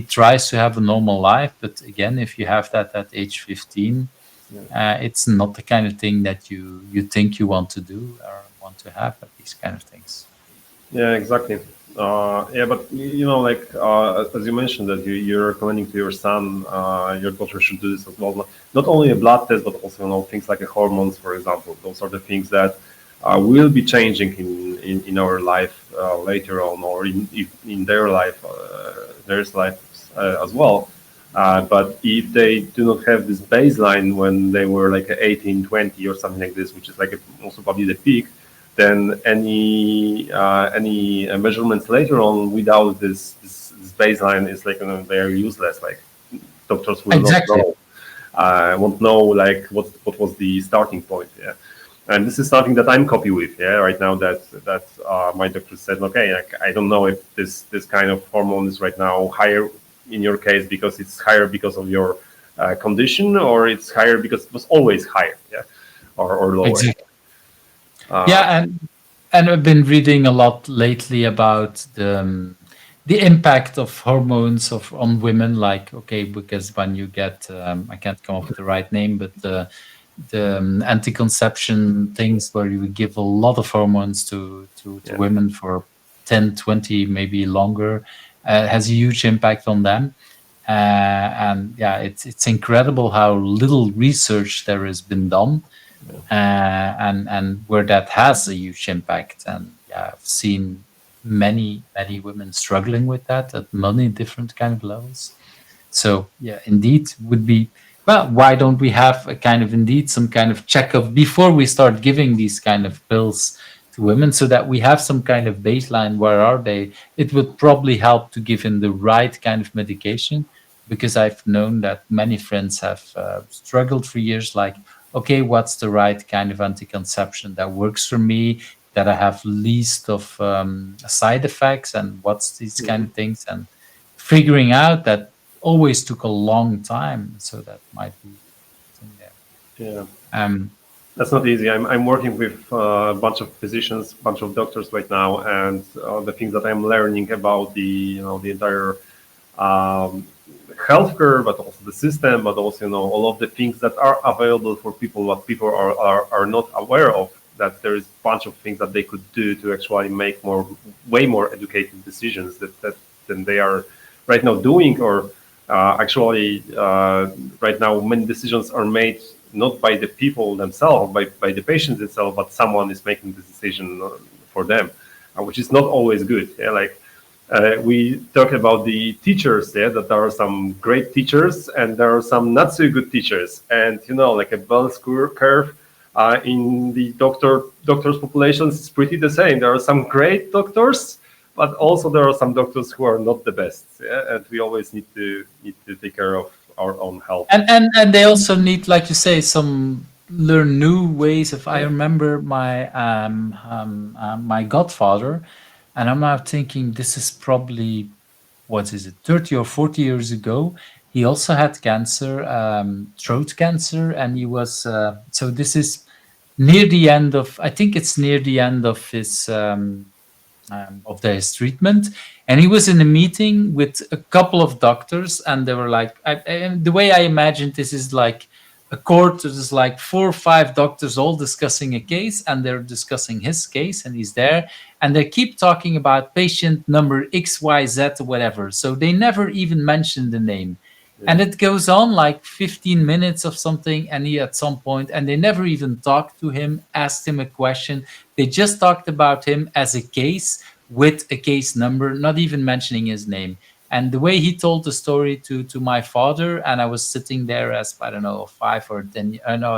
tries to have a normal life, but again, if you have that at age 15, Yeah. it's not the kind of thing that you think you want to do, or want to have at these kind of things. Yeah, exactly. Yeah, but like as you mentioned that you're recommending to your son, your daughter should do this as well. Not only a blood test, but also things like hormones, for example. Those are the things that will be changing in our life later on, or in their life, as well. But if they do not have this baseline when they were like 18, 20 or something like this, which is like also probably the peak, then any measurements later on without this baseline is like very useless. Like doctors will not Exactly. know, won't know like what was the starting point. Yeah, and this is something that I'm copy with. Yeah, right now that my doctor said, okay, like, I don't know if this kind of hormone is right now higher in your case because it's higher because of your condition, or it's higher because it was always higher. Yeah, or lower. Exactly. Uh, Yeah, and I've been reading a lot lately about the impact of hormones on women. Like, okay, because when you get I can't come up with the right name, but the anti-conception things where you give a lot of hormones to yeah. women for 10, 20, maybe longer, has a huge impact on them. And yeah, it's incredible how little research there has been done, and where that has a huge impact. And yeah, I've seen many women struggling with that at many different kind of levels. So yeah, indeed would be, well, why don't we have a kind of indeed some kind of checkup before we start giving these kind of pills to women, so that we have some kind of baseline, where are they? It would probably help to give in the right kind of medication, because I've known that many friends have struggled for years, like, okay, what's the right kind of anti-conception that works for me, that I have least of side effects, and what's these kind Mhm. of things, and figuring out that always took a long time. So that might be something there. Yeah. Um, That's not easy. I'm working with a bunch of physicians, bunch of doctors right now, and the things that I'm learning about the entire um, healthcare, but also the system, but also all of the things that are available for people, what people are not aware of. That there is a bunch of things that they could do to actually make way more educated decisions than they are right now doing, or actually right now many decisions are made not by the people themselves, by the patients itself, but someone is making the decision for them, which is not always good. Yeah, like we talk about the teachers, yeah, that there are some great teachers and there are some not so good teachers, and like a bell curve in the doctors populations is pretty the same. There are some great doctors, but also there are some doctors who are not the best. Yeah, and we always need to take care of our own health. and they also need, like you say, some learn new ways. If I Yeah, remember my godfather, and I'm now thinking this is probably, what is it, 30 or 40 years ago. He also had cancer, throat cancer, and he was so this is near the end of, I think it's near the end of his treatment. And he was in a meeting with a couple of doctors, and they were like, the way I imagined this is like a court. There's like 4 or 5 doctors all discussing a case, and they're discussing his case, and he's there, and they keep talking about patient number XYZ or whatever. So they never even mention the name. yeah, And it goes on like 15 minutes of something, and he at some point, and they never even talked to him, asked him a question. They just talked about him as a case with a case number, not even mentioning his name. And the way he told the story to my father, and I was sitting there as, I don't know, a 5 or 10, no,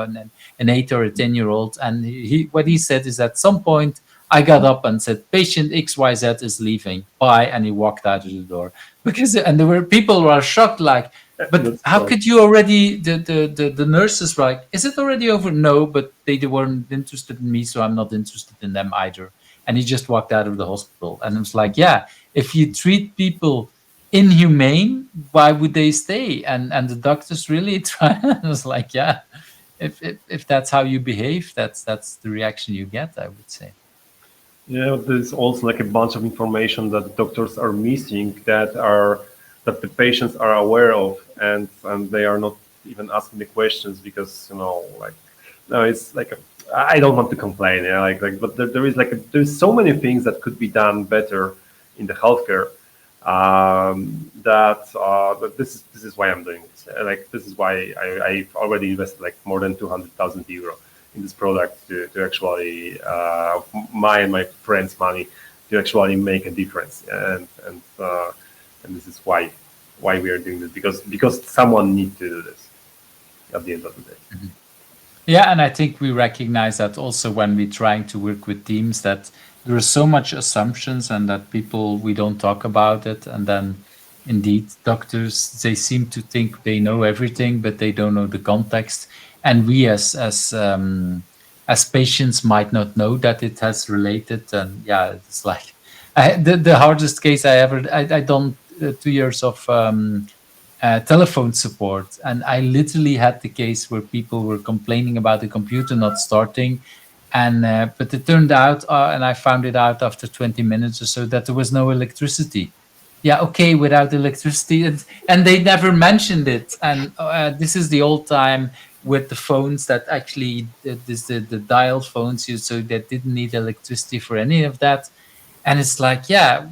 an 8 or a 10-year-old, and what he said is, at some point I got up and said, patient XYZ is leaving, bye, and he walked out of the door. Because, and there were people who are shocked, like, but that's how right. could you already, the nurses were like, is it already over? No, but they weren't interested in me, so I'm not interested in them either. And he just walked out of the hospital. And it was like, yeah, if you treat people inhumane, why would they stay? And the doctors really try. I was like, yeah, if that's how you behave, that's the reaction you get, I would say. Yeah, there's also like a bunch of information that doctors are missing that the patients are aware of, and they are not even asking the questions because like no, it's like I don't want to complain, yeah, but there is there's so many things that could be done better in the healthcare, that this is why I'm doing this. This is why I've already invested like more than 200,000 euro in this product to actually my and my friends' money to actually make a difference, and this is why we are doing this, because someone needs to do this at the end of the day. Yeah, and I think we recognize that also when we're trying to work with teams, that there are so much assumptions and that people, we don't talk about it. And then indeed, doctors, they seem to think they know everything, but they don't know the context. And we as patients might not know that it has related. And yeah, it's like the hardest case I done 2 years of telephone support, and I literally had the case where people were complaining about the computer not starting, and but it turned out, and I found it out after 20 minutes or so, that there was no electricity. Yeah, okay, without electricity, and they never mentioned it. And this is the old time with the phones that actually the dial phones, so that didn't need electricity for any of that. And it's like, yeah,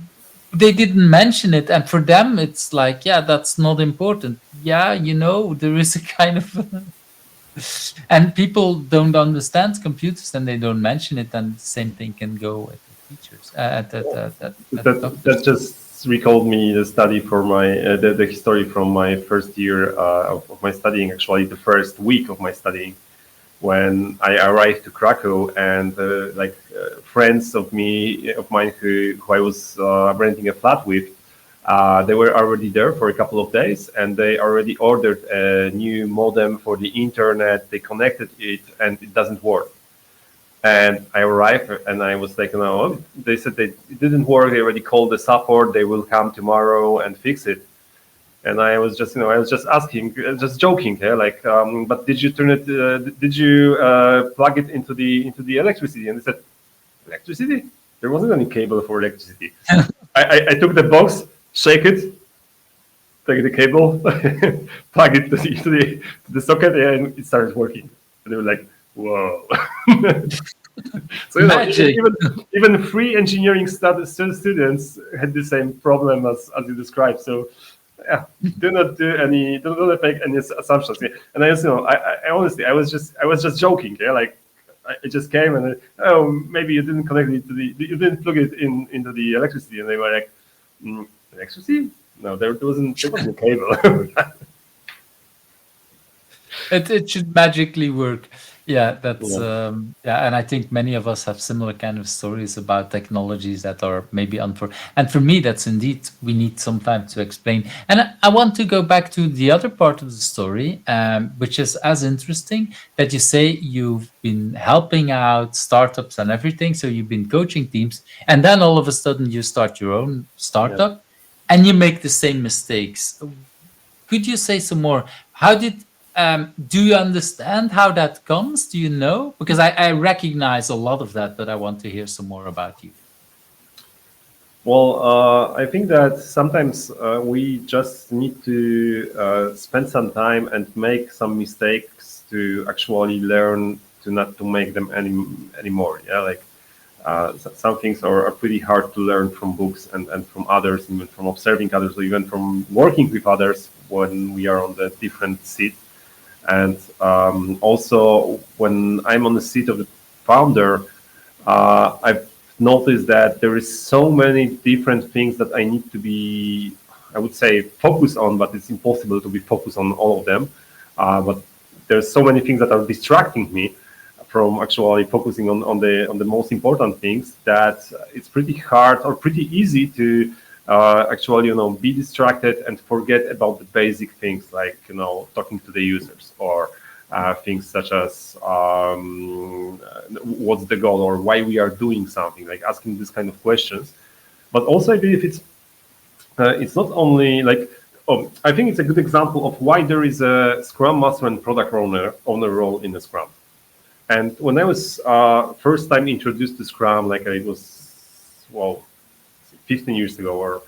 they didn't mention it, and for them it's like, yeah, that's not important. Yeah, there is a kind of and people don't understand computers and they don't mention it, and the same thing can go at the teachers, at the That doctors. just recalled me the study for my the history from my first year of my studying. Actually, the first week of my studying, when I arrived to Krakow, and friends of mine who I was renting a flat with, they were already there for a couple of days, and they already ordered a new modem for the internet. They connected it, and it doesn't work. And I arrived, and I was like, no, they said it didn't work. They already called the support. They will come tomorrow and fix it. And I was just, I was just asking, just joking, yeah, but did you turn it? Did you plug it into the electricity? And they said, electricity? There wasn't any cable for electricity. I took the box, shake it, take the cable, plug it to the socket, and it started working. And they were like, whoa. So Magic. even free engineering students had the same problem as you described. So yeah, do not make any assumptions. And I also, I honestly, I was just joking. Yeah, I just came and oh, maybe you didn't connect it you didn't plug it into the electricity, and they were like, electricity? No, there wasn't a cable. It should magically work. Yeah, that's Yeah. yeah, and I think many of us have similar kind of stories about technologies that are maybe and for me, that's indeed, we need some time to explain. And I want to go back to the other part of the story, which is as interesting, that you say you've been helping out startups and everything, so you've been coaching teams, and then all of a sudden you start your own Yeah. startup, and you make the same mistakes. Could you say some more? How did do you understand how that comes? Do you know? Because I recognize a lot of that, but I want to hear some more about you. Well, I think that sometimes we just need to spend some time and make some mistakes to actually learn to not to make them anymore. Yeah, some things are pretty hard to learn from books and from others, even from observing others, or even from working with others when we are on the different seat. And also, when I'm on the seat of the founder, I've noticed that there is so many different things that I need to be, I would say, focused on, but it's impossible to be focused on all of them. But there's so many things that are distracting me from actually focusing on the most important things, that it's pretty hard or pretty easy to actually be distracted and forget about the basic things, like talking to the users, or things such as what's the goal, or why we are doing something, like asking this kind of questions. But also, I believe it's not only like, I think it's a good example of why there is a Scrum Master and product owner role in the Scrum. And when I was first time introduced to Scrum, like it was, well, 15 years ago,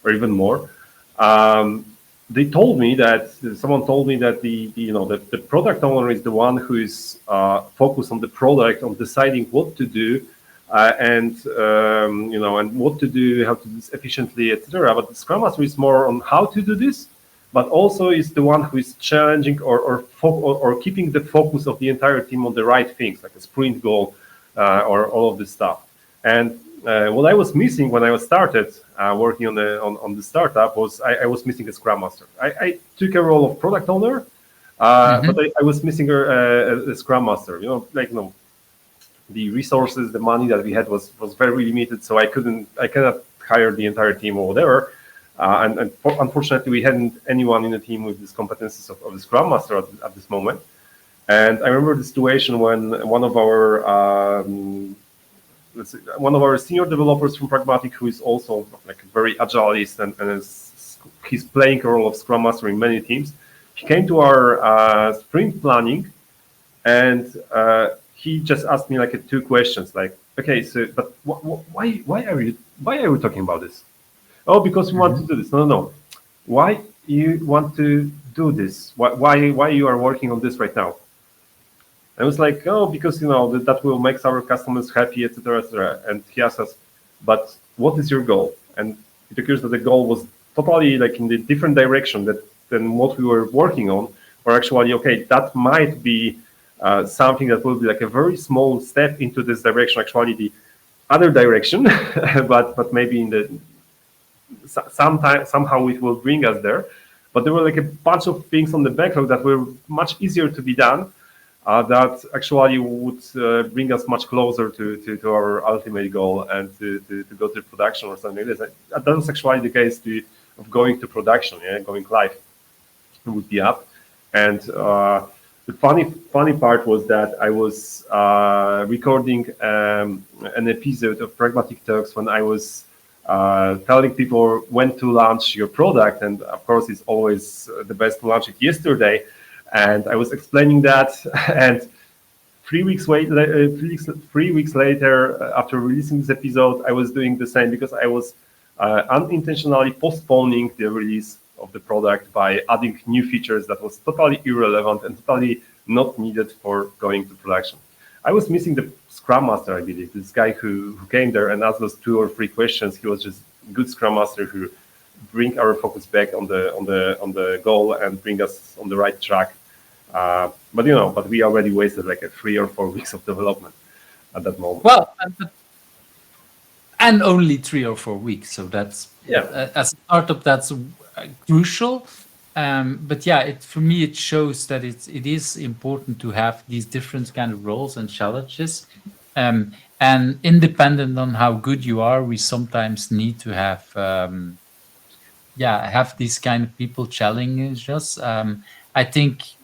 or even more, they told me that someone told me that the product owner is the one who is focused on the product, on deciding what to do, and what to do, how to do this efficiently, etc. But the Scrum Master is more on how to do this, but also is the one who is challenging or keeping the focus of the entire team on the right things, like a sprint goal or all of this stuff. And what I was missing when I started working on the startup was I was missing a Scrum Master. I took a role of product owner, but I was missing a Scrum Master. The resources, the money that we had was very limited, so I cannot hire the entire team or whatever. Unfortunately, we hadn't anyone in the team with these competencies of the Scrum Master at this moment. And I remember the situation when one of our senior developers from Pragmatic, who is also like a very agilist and he's playing a role of Scrum Master in many teams, he came to our sprint planning, and he just asked me like two questions, like, okay, so but why are we talking about this? Oh, because we want to do this. No. Why you want to do this? Why you are working on this right now? I was like, oh, because that will make our customers happy, etc., etc. And he asked us, but what is your goal? And it occurs that the goal was totally like in the different direction than what we were working on. Or actually, okay, that might be something that will be like a very small step into this direction. Actually, the other direction, but maybe in the somehow it will bring us there. But there were like a bunch of things on the backlog that were much easier to be done, that actually would bring us much closer to our ultimate goal and to go to production or something like this. That was actually the case of going to production, going live with the app. And the funny part was that I was recording an episode of Pragmatic Talks when I was telling people when to launch your product, and of course it's always the best to launch it yesterday. And I was explaining that, and 3 weeks later, 3 weeks later, after releasing this episode, I was doing the same because I was unintentionally postponing the release of the product by adding new features that was totally irrelevant and totally not needed for going to production. I was missing the Scrum Master, I believe, this guy who came there and asked us 2 or 3 questions. He was just a good Scrum Master who bring our focus back on the goal and bring us on the right track. But we already wasted like 3 or 4 weeks of development at that moment. Well, and only 3 or 4 weeks. So that's as a startup, that's crucial. But yeah, for me, it shows that it is important to have these different kind of roles and challenges. And independent on how good you are, we sometimes need to have have these kind of people challenge us. I think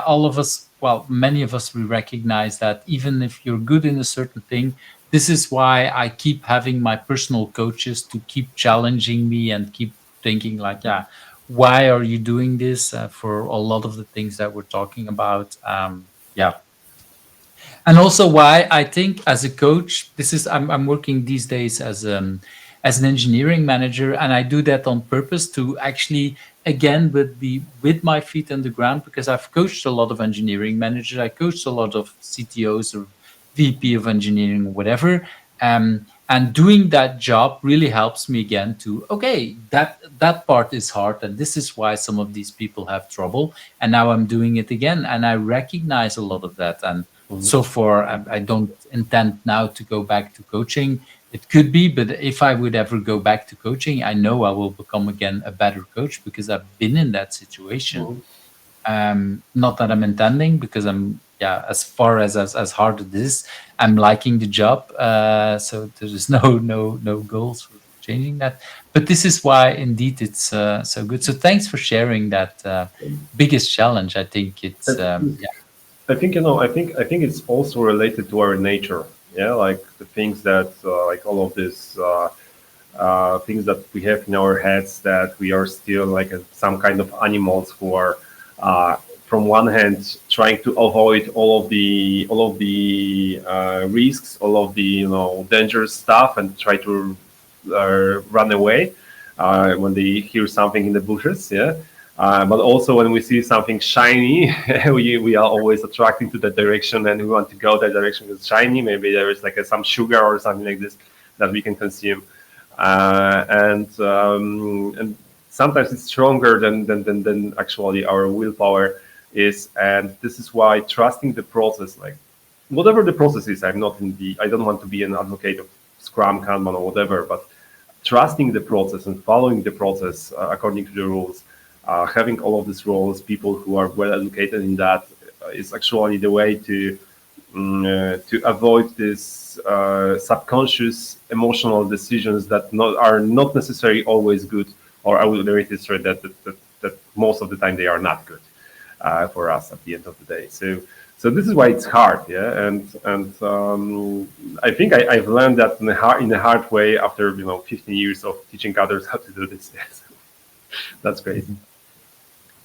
all of us, well, many of us, we recognize that even if you're good in a certain thing, this is why I keep having my personal coaches to keep challenging me and keep thinking like, why are you doing this for a lot of the things that we're talking about? And also why I think as a coach, I'm working these days as an engineering manager, and I do that on purpose to actually again with my feet on the ground, because I've coached a lot of engineering managers, I coached a lot of CTOs or VP of engineering or whatever. And doing that job really helps me again to, okay, that part is hard, and this is why some of these people have trouble. And now I'm doing it again, and I recognize a lot of that. And so far, I don't intend now to go back to coaching. It could be, but if I would ever go back to coaching, I know I will become again a better coach because I've been in that situation. Not that I'm intending, because I'm as far as hard as it is, I'm liking the job. So there is no goals for changing that. But this is why indeed it's so good. So thanks for sharing that biggest challenge. I think it's I think I think it's also related to our nature. Yeah, like the things that like all of this things that we have in our heads, that we are still like some kind of animals who are from one hand trying to avoid all of the risks, all of the dangerous stuff, and try to run away when they hear something in the bushes. But also when we see something shiny, we are always attracting to that direction, and we want to go that direction because it's shiny. Maybe there is like some sugar or something like this that we can consume, and sometimes it's stronger than actually our willpower is, and this is why trusting the process, like whatever the process is, I don't want to be an advocate of Scrum, Kanban, or whatever, but trusting the process and following the process according to the rules, having all of these roles, people who are well educated in that, is actually the way to avoid this subconscious emotional decisions that are not necessarily always good, or I would rate it straight that most of the time they are not good for us at the end of the day. So this is why it's hard, yeah, and I think I've learned that in a hard way after 15 years of teaching others how to do this. That's great.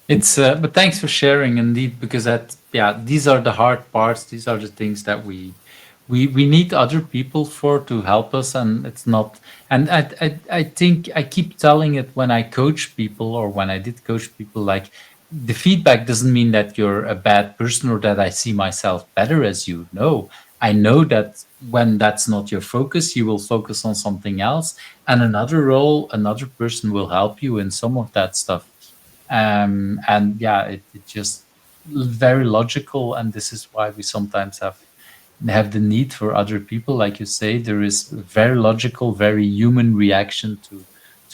It's but thanks for sharing, indeed, because these are the hard parts. These are the things that we need other people for to help us, and it's not. And I think I keep telling it when I coach people, or when I did coach people, like, the feedback doesn't mean that you're a bad person or that I see myself better as you. No, I know that when that's not your focus, you will focus on something else, and another role, another person will help you in some of that stuff. And yeah, it just very logical, and this is why we sometimes have the need for other people. Like you say, there is very logical, very human reaction to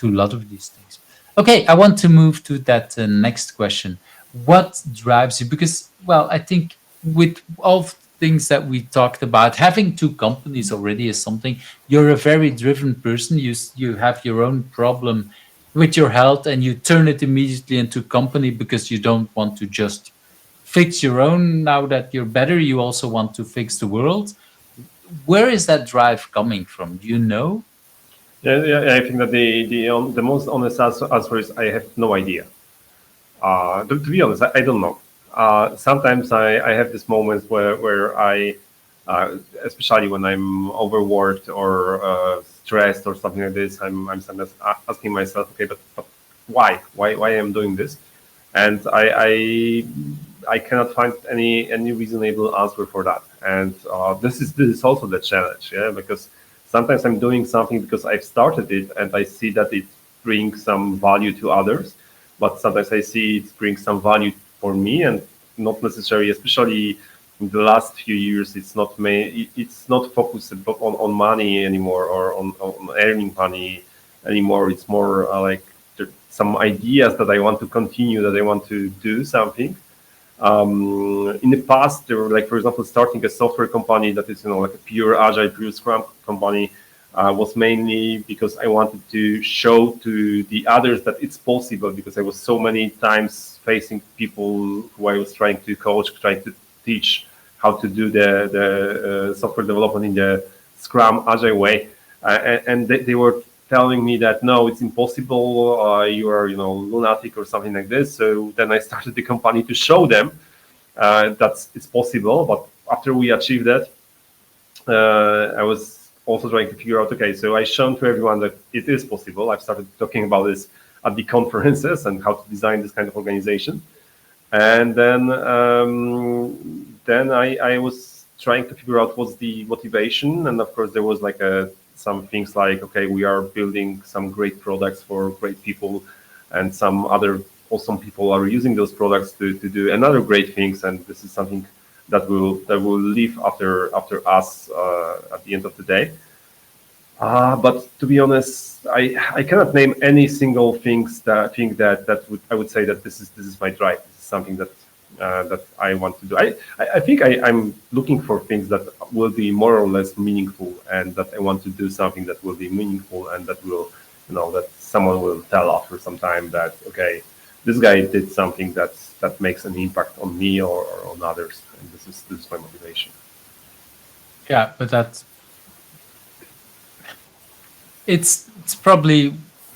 a lot of these things. Okay, I want to move to that next question. What drives you? Because, well, I think with all of the things that we talked about, having two companies already is something. You're a very driven person. You have your own problem with your health, and you turn it immediately into company because you don't want to just fix your own. Now that you're better, you also want to fix the world. Where is that drive coming from? Do you know? Yeah, I think that the most honest answer is I have no idea. To be honest, I don't know. Sometimes I have these moments where especially when I'm overworked or stressed or something like this, I'm sometimes asking myself, okay, but why I'm doing this? And I cannot find any reasonable answer for that. And this is also the challenge, yeah, because sometimes I'm doing something because I've started it and I see that it brings some value to others, but sometimes I see it brings some value for me and not necessarily, especially in the last few years, it's not focused on money anymore or on earning money anymore. It's more like some ideas that I want to continue, that I want to do something. In the past, there were, like, for example, starting a software company that is, like a pure agile, pure Scrum company, was mainly because I wanted to show to the others that it's possible, because I was so many times facing people who I was trying to coach, trying to teach how to do the software development in the Scrum agile way, and they were telling me that no, it's impossible. You are, lunatic or something like this. So then I started the company to show them that it's possible. But after we achieved that, I was also trying to figure out, okay, so I shown to everyone that it is possible. I've started talking about this at the conferences and how to design this kind of organization. And then I was trying to figure out what's the motivation. And of course, there was like some things like, okay, we are building some great products for great people, and some other awesome people are using those products to do another great things. And this is something that will live after us at the end of the day. But to be honest, I cannot name any single thing that I would say that this is my drive. This is something that I want to do. I think I'm looking for things that will be more or less meaningful, and that I want to do something that will be meaningful, and that will, that someone will tell after some time that, okay, this guy did something that makes an impact on me or on others, and this is my motivation. Yeah, but it's probably,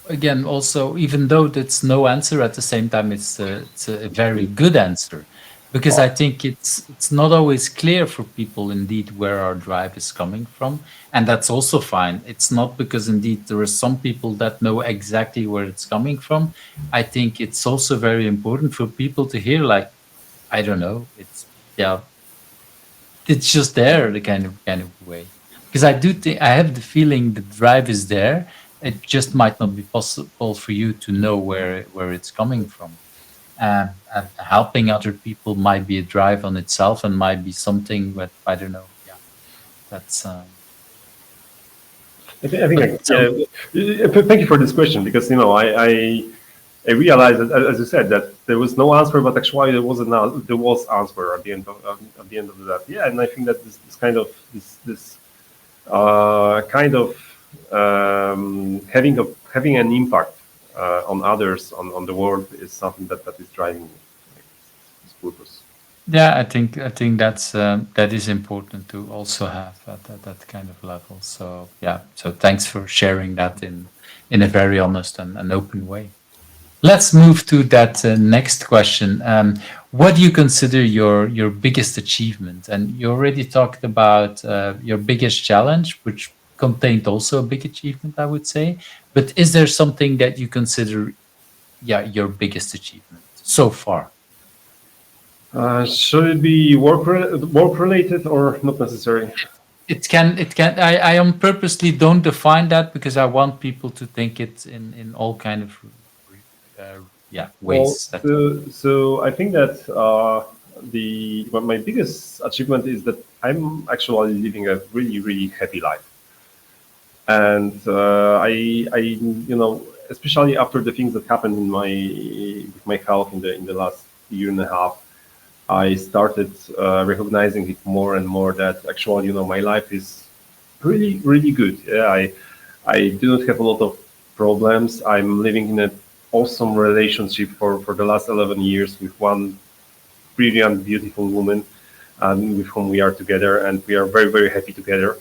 again, also, even though that's no answer, at the same time it's a very good answer. because I think it's not always clear for people indeed where our drive is coming from, and that's also fine. It's not because indeed there are some people that know exactly where it's coming from. I think it's also very important for people to hear, like, I don't know, it's, yeah, it's just there, the kind of way. Because I do think I have the feeling the drive is there. It just might not be possible for you to know where it's coming from. And helping other people might be a drive on itself, and might be something that, I don't know. Yeah, that's I think but so thank you for this question, because I realized that, as you said, that there was no answer, but actually there was answer at the end of that. Yeah, and I think that this kind of this kind of having an impact on others, on the world, is something that is driving this purpose. yeah, I think that is important to also have at that kind of level. So yeah, so thanks for sharing that in a very honest and open way. Let's move to that next question. What do you consider your biggest achievement? And you already talked about your biggest challenge, which contained also a big achievement, I would say. But is there something that you consider, yeah, your biggest achievement so far? Should it be work related or not necessary? It can. I on purposely don't define that because I want people to think it in all kind of yeah, Well, ways that. so I think that my biggest achievement is that I'm actually living a really really happy life. And especially after the things that happened in my with my health in the last year and a half, I started recognizing it more and more, that actually, my life is really really good. Yeah, I do not have a lot of problems. I'm living in an awesome relationship for the last 11 years with one brilliant, beautiful woman, with whom we are together, and we are very, very happy together.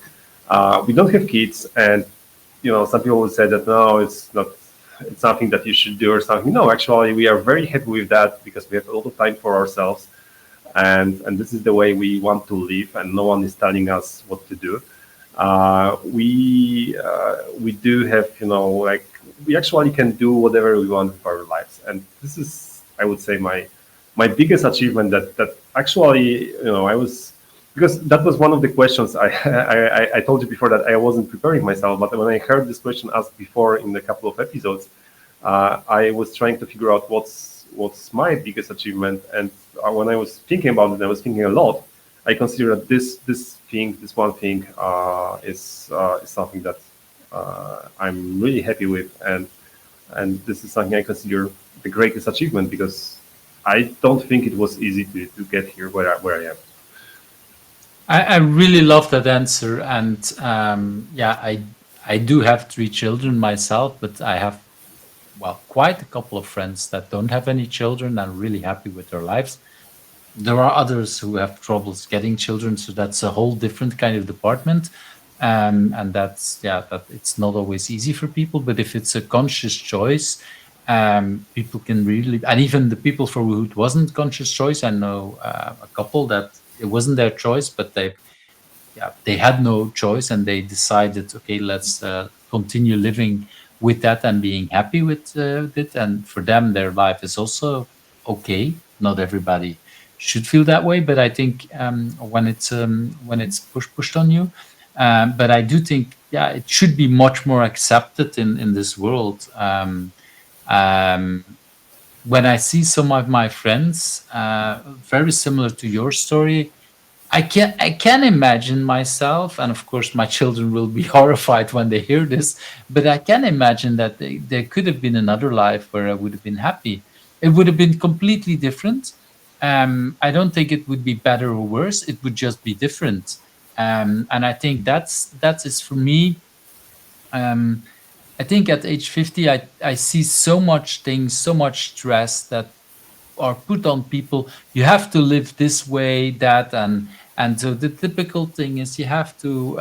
We don't have kids, and some people will say that no, it's not, it's something that you should do or something. No, actually, we are very happy with that because we have a lot of time for ourselves, and this is the way we want to live, and no one is telling us what to do. We do have, like, we actually can do whatever we want with our lives, and this is, I would say, my biggest achievement. That actually, I was, because that was one of the questions I told you before that I wasn't preparing myself, but when I heard this question asked before in a couple of episodes, I was trying to figure out what's my biggest achievement, and when I was thinking about it, I was thinking a lot. I consider that this one thing is something that I'm really happy with, and this is something I consider the greatest achievement, because I don't think it was easy to get here where I am. I really love that answer, and yeah, I do have three children myself, but I have, well, quite a couple of friends that don't have any children and are really happy with their lives. There are others who have troubles getting children, so that's a whole different kind of department. And that's, yeah, that it's not always easy for people, but if it's a conscious choice, people can really, and even the people for who it wasn't conscious choice, I know a couple that it wasn't their choice, but they had no choice, and they decided, okay, let's continue living with that and being happy with it. And for them, their life is also okay. Not everybody should feel that way, but I think when it's pushed on you, but I do think, yeah, it should be much more accepted in this world. Um, when I see some of my friends, very similar to your story, I can imagine myself, and of course my children will be horrified when they hear this, but I can imagine that there could have been another life where I would have been happy. It would have been completely different. I don't think it would be better or worse. It would just be different. And I think that is for me. Um, I think at age 50, I see so much things, so much stress that are put on people. You have to live this way, that, and so the typical thing is you have to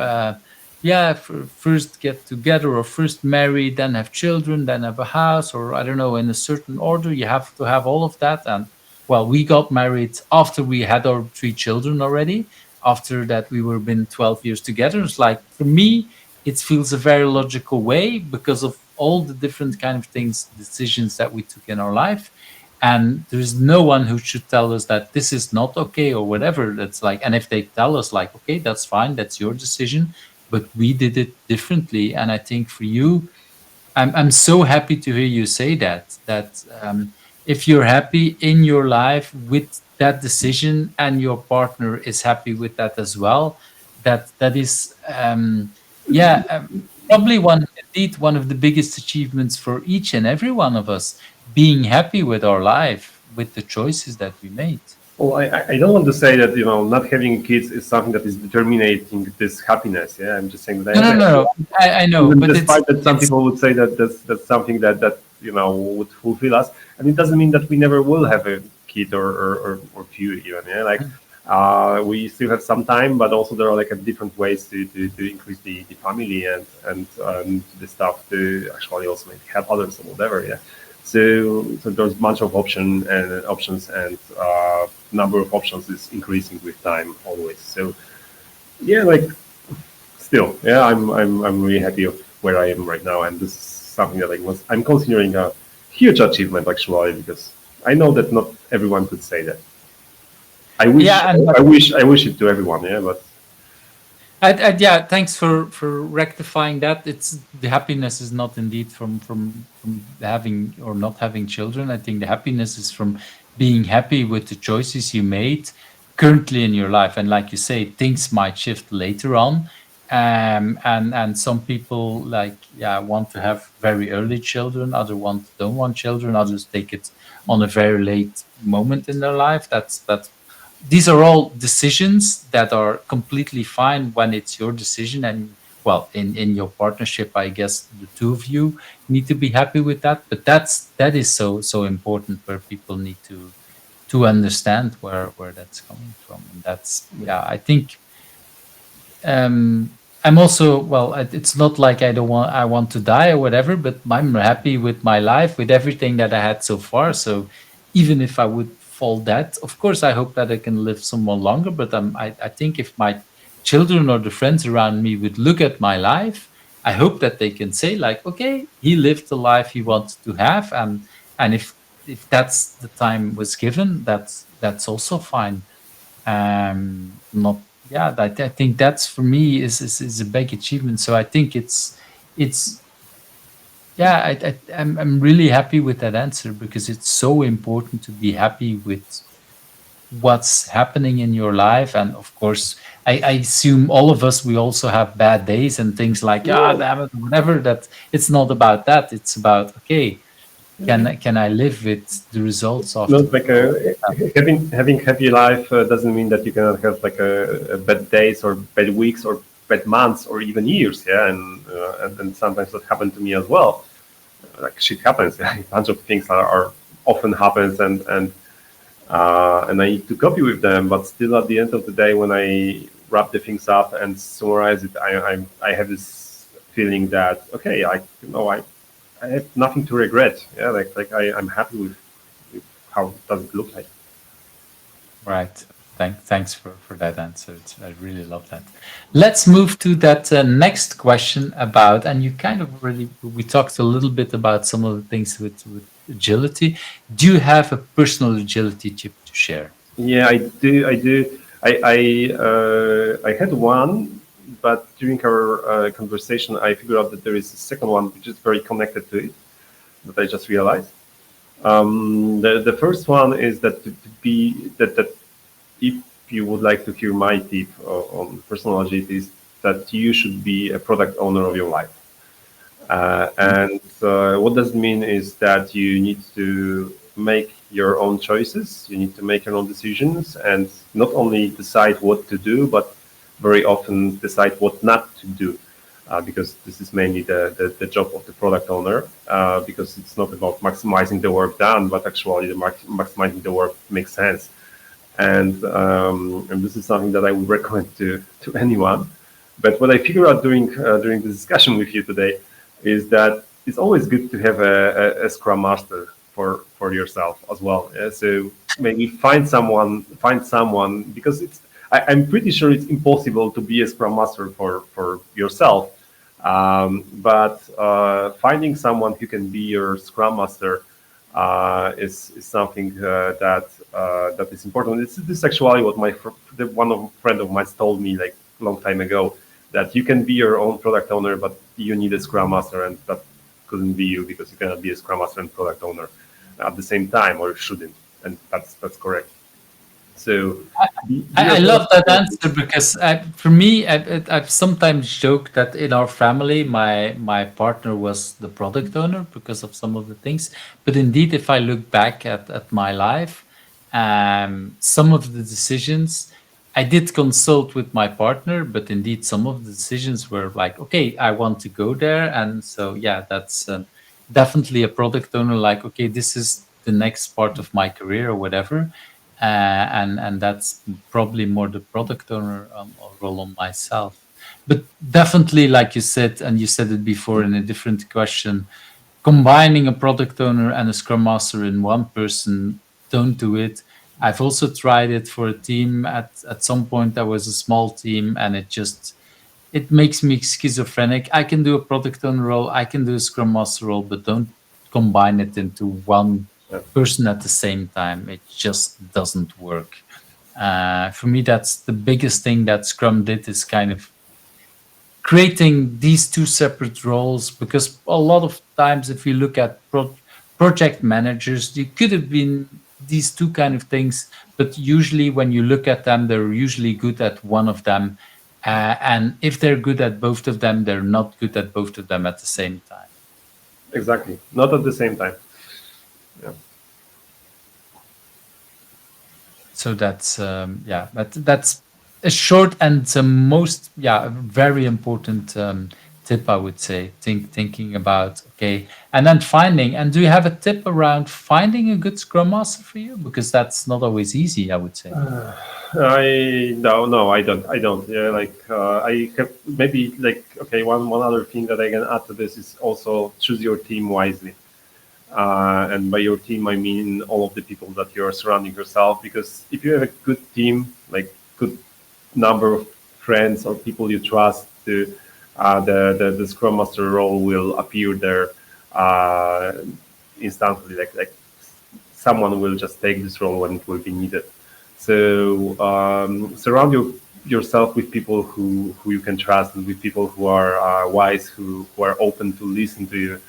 yeah, first get together, or first marry, then have children, then have a house, or I don't know, in a certain order. You have to have all of that, well, we got married after we had our 3 children already. After that, we were been 12 years together. It's like, for me, it feels a very logical way because of all the different kind of things, decisions that we took in our life. And there's no one who should tell us that this is not okay or whatever. That's like, and if they tell us like, okay, that's fine, that's your decision, but we did it differently. And I think for you, I'm so happy to hear you say that if you're happy in your life with that decision and your partner is happy with that as well, that is yeah probably one of the biggest achievements for each and every one of us, being happy with our life, with the choices that we made. Well, I don't want to say that not having kids is something that is determining this happiness. Yeah, I'm just saying that. No, no, no, no. I know, Even but despite that some it's people would say that that's something that would fulfill us, and it doesn't mean that we never will have a kid or few even. Yeah, like we still have some time, but also there are like a different ways to increase the family and the stuff to actually also maybe help others or whatever. Yeah. So there's bunch of options and number of options is increasing with time always. So yeah, like still, yeah, I'm really happy of where I am right now, and this is something that I'm considering a huge achievement actually, because I know that not everyone could say that. I wish yeah, and I wish it to everyone, yeah, but yeah, thanks for rectifying that. It's the happiness is not indeed from having or not having children. I think the happiness is from being happy with the choices you made currently in your life. And like you say, things might shift later on. And some people like want to have very early children, other ones don't want children, others take it on a very late moment in their life. That's these are all decisions that are completely fine when it's your decision. And well, in your partnership, I guess the two of you need to be happy with that. But that is so important, where people need to understand where that's coming from. And that's, yeah, I think I'm also, well, it's not like I want to die or whatever, but I'm happy with my life, with everything that I had so far. So even if I would fall dead, of course I hope that I can live some more longer. But I think if my children or the friends around me would look at my life, I hope that they can say like, okay, he lived the life he wanted to have. And if that's the time was given, that's also fine. Not, yeah, I think that's, for me, is a big achievement. So I think it's yeah, I'm really happy with that answer, because it's so important to be happy with what's happening in your life. And of course, I assume all of us, we also have bad days and things like, yeah, damn it, whatever. That it's not about that. It's about, okay, can I live with the results after not like all? having happy life doesn't mean that you cannot have like a bad days or bad weeks or bad months or even years. Yeah, and sometimes that happened to me as well. Like shit happens. Yeah, a bunch of things are often happens and I need to copy with them. But still, at the end of the day, when I wrap the things up and summarize it, I have this feeling that okay, I have nothing to regret. Yeah, like I'm happy with how does it look like. Right. Thanks for that answer. I really love that. Let's move to that next question about, and you kind of already, we talked a little bit about some of the things with agility. Do you have a personal agility tip to share? Yeah, I do. I had one, but during our conversation, I figured out that there is a second one which is very connected to it that I just realized. The first one is that to be that if you would like to hear my tip on personal agility, is that you should be a product owner of your life. And what does it mean is that you need to make your own choices, you need to make your own decisions, and not only decide what to do, but very often decide what not to do. Because this is mainly the job of the product owner, because it's not about maximizing the work done, but actually maximizing the work makes sense. And this is something that I would recommend to anyone. But what I figured out during the discussion with you today is that it's always good to have a scrum master for yourself as well. Yeah? So maybe find someone, because I'm pretty sure it's impossible to be a scrum master for yourself. But finding someone who can be your scrum master is something that is important. This is actually what one of friend of mine told me like a long time ago, that you can be your own product owner, but you need a scrum master, and that couldn't be you, because you cannot be a scrum master and product owner at the same time, or shouldn't, and that's correct. So I love that answer because for me, I've sometimes joked that in our family, my partner was the product owner because of some of the things. But indeed, if I look back at my life, some of the decisions I did consult with my partner, but indeed, some of the decisions were like, okay, I want to go there, and so yeah, that's definitely a product owner. Like, okay, this is the next part of my career or whatever, and that's probably more the product owner role on myself. But definitely, like you said, and you said it before in a different question, combining a product owner and a scrum master in one person, don't do it. I've also tried it for a team. At some point there was a small team, and it makes me schizophrenic. I can do a product owner role, I can do a scrum master role, but don't combine it into one yeah, person at the same time. It just doesn't work. For me, that's the biggest thing that Scrum did, is kind of creating these two separate roles. Because a lot of times, if you look at project managers, you could have been these two kind of things, but usually when you look at them, they're usually good at one of them. And if they're good at both of them, they're not good at both of them at the same time. exactly. Not at the same time. Yeah. So that's yeah, that's a short and most, yeah, very important tip, I would say. Thinking about, okay, and then finding. And do you have a tip around finding a good scrum master for you? Because that's not always easy, I would say. I no, I don't. Yeah, like I have maybe like, okay. One other thing that I can add to this is also choose your team wisely. And by your team, I mean all of the people that you're surrounding yourself. Because if you have a good team, like good number of friends or people you trust, the scrum master role will appear there uh, instantly. Like someone will just take this role when it will be needed. So surround yourself with people who you can trust, and with people who are wise, who are open to listen to you,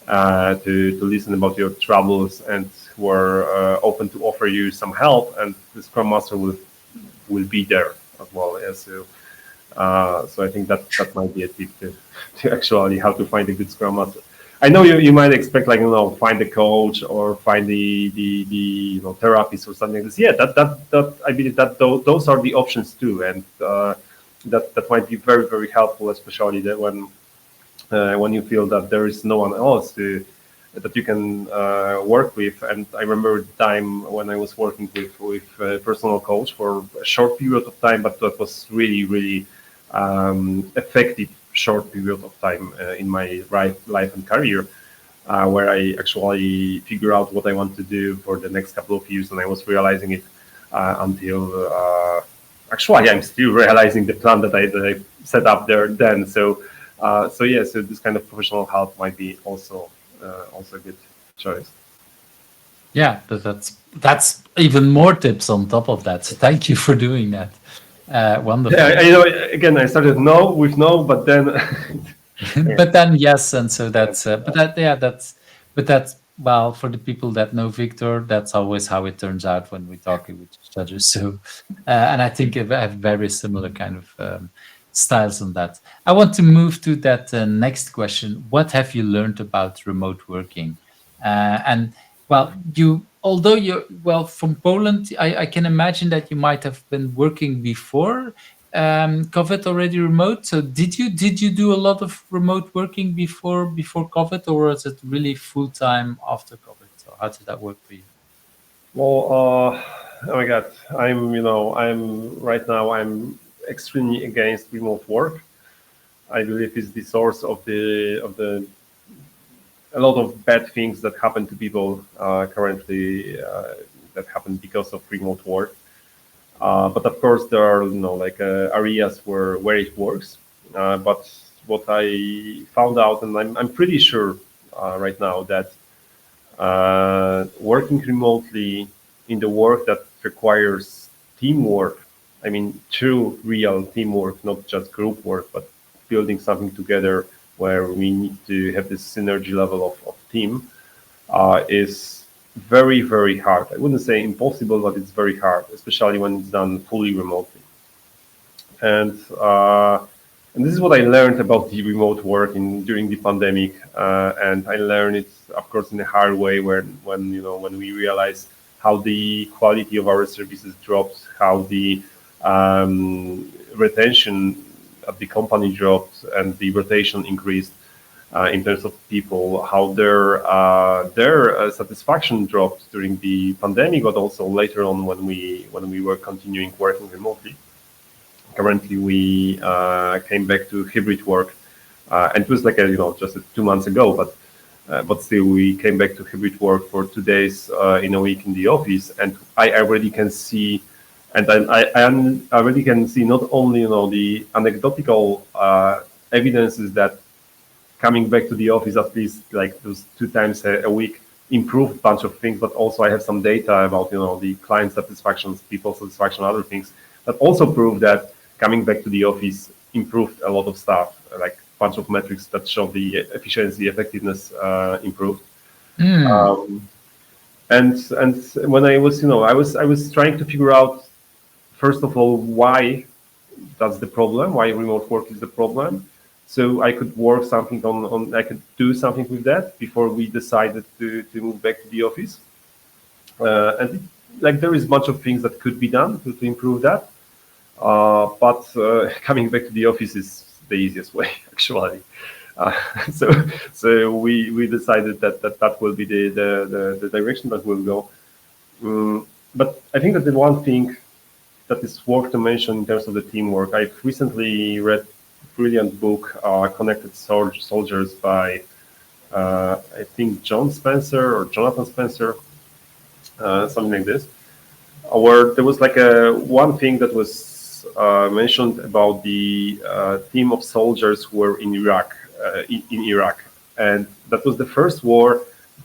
to listen about your troubles, and who are open to offer you some help. And the Scrum Master will be there as well. Yeah, so I think that might be a tip to actually how to find a good Scrum Master. I know you might expect, like, find a coach or find the therapist or something like this. Yeah, that I believe that those are the options too, and that might be very, very helpful, especially that when you feel that there is no one else that you can work with. And I remember the time when I was working with a personal coach for a short period of time, but that was really, really effective short period of time in my life and career, where I actually figure out what I want to do for the next couple of years. And I was realizing it until actually I'm still realizing the plan that I set up there then. So yeah, so this kind of professional help might be also a good choice. Yeah, but that's even more tips on top of that. So thank you for doing that. Yeah, Wonderful. I know. Again, I started with no, but then yeah, But then yes, and so yeah, that's but that yeah but that's, well, for the people that know Victor, that's always how it turns out when we talk with each other. So and I think I have very similar kind of styles on that. I want to move to that next question. What have you learned about remote working? And well, although you're, well, from Poland, I can imagine that you might have been working before COVID already remote. So did you do a lot of remote working before COVID, or was it really full time after COVID? So how did that work for you? well, oh my God, I'm right now. I'm extremely against remote work. I believe it's the source of the a lot of bad things that happen to people currently. that happened because of remote work. But of course, there are areas where it works. But what I found out, and I'm pretty sure right now that working remotely in the work that requires teamwork, I mean, true, real teamwork, not just group work, but building something together where we need to have this synergy level of team, is very, very hard. I wouldn't say impossible, but it's very hard, especially when it's done fully remotely. And and this is what I learned about the remote work during the pandemic. And I learned it, of course, in a hard way when we realized how the quality of our services dropped, how the retention of the company dropped, and the rotation increased in terms of people, how their satisfaction dropped during the pandemic, but also later on when we were continuing working remotely. Currently, we came back to hybrid work, and it was like just 2 months ago, but still we came back to hybrid work for 2 days in a week in the office, and I already can see, and I already can see not only the anecdotal evidences that coming back to the office at least like those 2 times a week improved a bunch of things, but also I have some data about the client satisfaction, people satisfaction, other things that also prove that coming back to the office improved a lot of stuff, like a bunch of metrics that show the efficiency, effectiveness improved. And when I was I was trying to figure out, first of all, why that's the problem, why remote work is the problem, so I could work something on I could do something with that before we decided to move back to the office. And there is a bunch of things that could be done to improve that. But coming back to the office is the easiest way, actually. Uh, so we decided that will be the direction that we'll go. But I think that the one thing that is worth to mention in terms of the teamwork, I've recently read a brilliant book, Connected Soldiers by, I think, John Spencer or Jonathan Spencer, something like this, where there was like one thing that was mentioned about the team of soldiers who were in Iraq, and that was the first war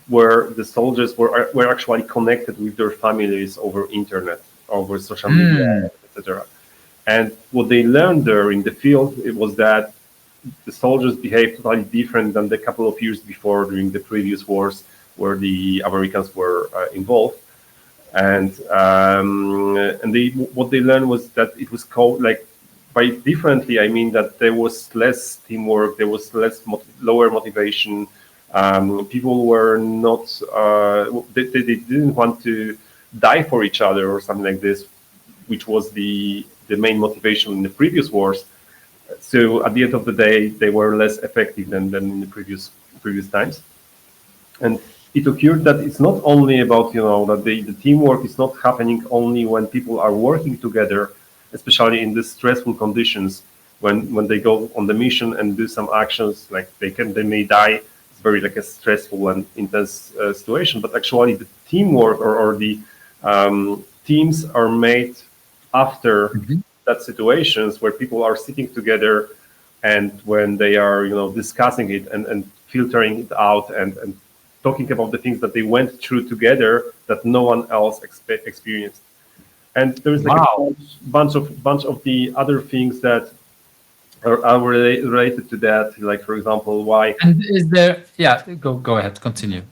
where the soldiers were actually connected with their families over internet, over social media, etc. And what they learned there in the field, it was that the soldiers behaved totally different than the couple of years before during the previous wars where the Americans were involved. And what they learned was that it was called, like, by differently, I mean that there was less teamwork, there was lower motivation. People were not, they didn't want to die for each other or something like this, which was the main motivation in the previous wars. So at the end of the day, they were less effective than in the previous times. And it occurred that it's not only about, that the teamwork is not happening only when people are working together, especially in the stressful conditions, when they go on the mission and do some actions, like they may die. It's very like a stressful and intense situation, but actually the teamwork or the teams are made after that situations where people are sitting together and when they are, discussing it and filtering it out and talking about the things that they went through together that no one else experienced. And there's like a bunch of the other things that are related to that, like, for example, why. And is there? Yeah, go ahead, continue.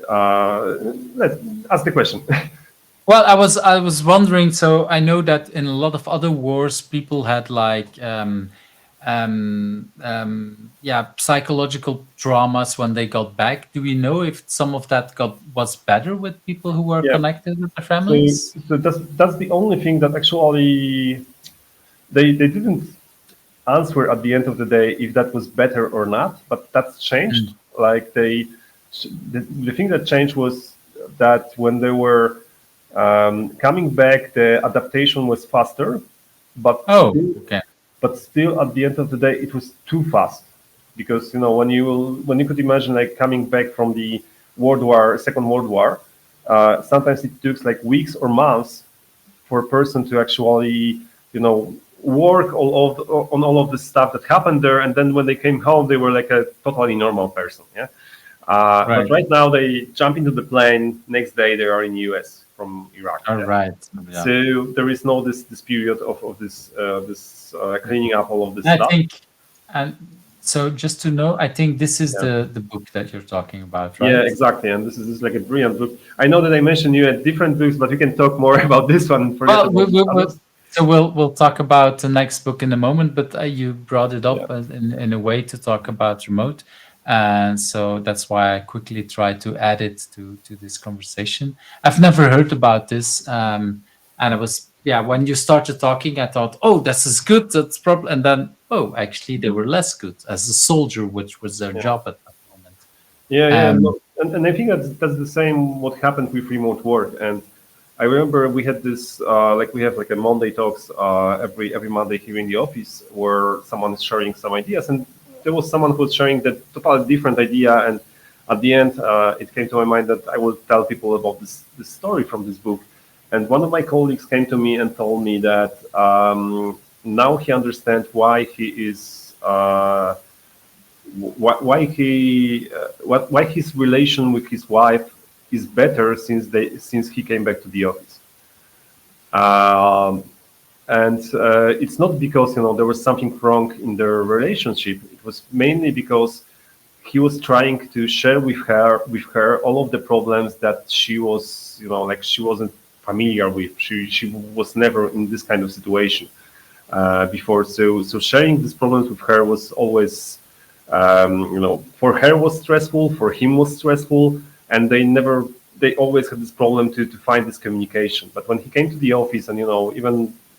Let's ask the question. Well, I was wondering. So I know that in a lot of other wars, people had like psychological traumas when they got back. Do we know if some of that was better with people who were Yeah. connected with their families? So that's the only thing that actually they didn't answer at the end of the day if that was better or not, but that's changed. Like the thing that changed was that when they were coming back, the adaptation was faster, but still at the end of the day it was too fast, because when you could imagine, like, coming back from the Second World War, sometimes it took like weeks or months for a person to actually, work on all of the stuff that happened there. And then when they came home, they were like a totally normal person. Yeah. But Right. right now they jump into the plane. Next day they are in the US from Iraq. All Yeah. right. Yeah. So there is no this period of this cleaning up all of this I stuff. think, and so just to know, I think this is Yeah. the book that you're talking about, Yeah, right? exactly. And this is like a brilliant book. I know that I mentioned you at different books, but we can talk more about this one and forget Well, about the others. so we'll talk about the next book in a moment, but you brought it Yeah. up in a way to talk about remote, and so that's why I quickly tried to add it to this conversation. I've never heard about this, and I was yeah when you started talking, I thought, oh, this is good. That's probably, and then oh, actually, they were less good as a soldier, which was their Yeah. job at that moment. Yeah, yeah, Um, no, and I think that's the same what happened with remote work. And I remember we had this like we have like a Monday talks every Monday here in the office where someone is sharing some ideas, and there was someone who was sharing that totally different idea. And at the end, it came to my mind that I will tell people about this story from this book. And one of my colleagues came to me and told me that now he understands why he is. Why his relation with his wife is better since he came back to the office. Um, and it's not because there was something wrong in their relationship. It was mainly because he was trying to share with her all of the problems that she was like she wasn't familiar with. She was never in this kind of situation before. So sharing these problems with her was always for her was stressful, for him was stressful, and they always had this problem to find this communication. But when he came to the office and even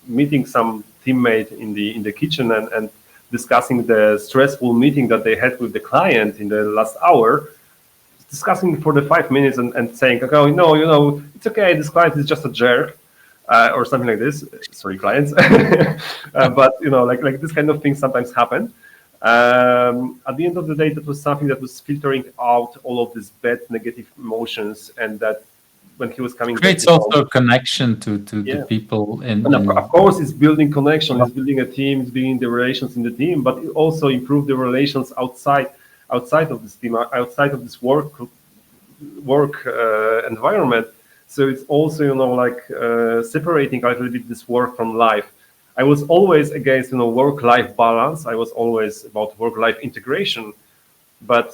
meeting some teammate in the kitchen and discussing the stressful meeting that they had with the client in the last hour, discussing for the 5 minutes and saying, okay, no, it's okay, this client is just a jerk. Or something like this. Sorry, clients, but like this kind of things sometimes happen. At the end of the day, that was something that was filtering out all of these bad negative emotions, and that when he was coming back creates to home, also a connection to the yeah. people And of in course, it's building connection, it's building a team, it's building the relations in the team, but it also improve the relations outside of this team, outside of this work environment. So it's also like separating a little bit this work from life. I was always against work-life balance. I was always about work-life integration. But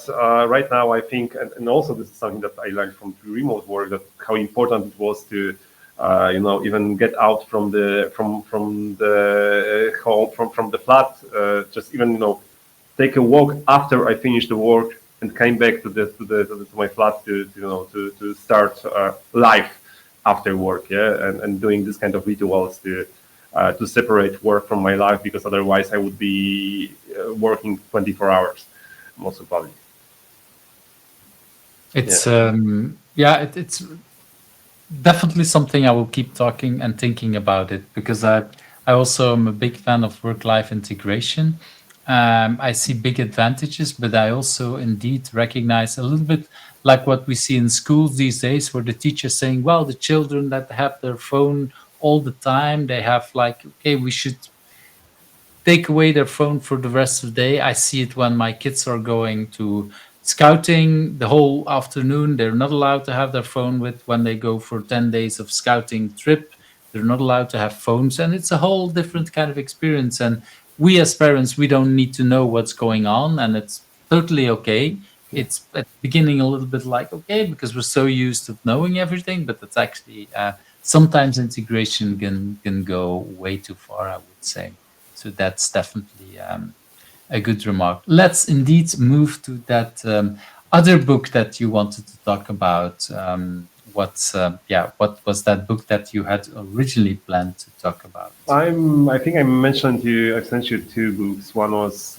right now, I think, and also this is something that I learned from remote work, that how important it was to, even get out from the home, from the flat, just even take a walk after I finished the work and came back to my flat to start life after work, yeah, and doing this kind of rituals to separate work from my life, because otherwise I would be working 24 hours most probably. it's Yeah. it's definitely something I will keep talking and thinking about it, because I also am a big fan of work-life integration. I see big advantages, but I also indeed recognize a little bit like what we see in schools these days, where the teacher's saying, well, the children that have their phone all the time, they have like, okay, we should take away their phone for the rest of the day. I see it when my kids are going to scouting the whole afternoon. They're not allowed to have their phone with when they go for 10 days of scouting trip. They're not allowed to have phones, and it's a whole different kind of experience. And we as parents, we don't need to know what's going on, and it's totally okay. It's at the beginning a little bit like, okay, because we're so used to knowing everything, but it's actually sometimes integration can go way too far, I would say. So that's definitely a good remark. Let's indeed move to that other book that you wanted to talk about. What was that book that you had originally planned to talk about? I think I mentioned you. I sent you two books. One was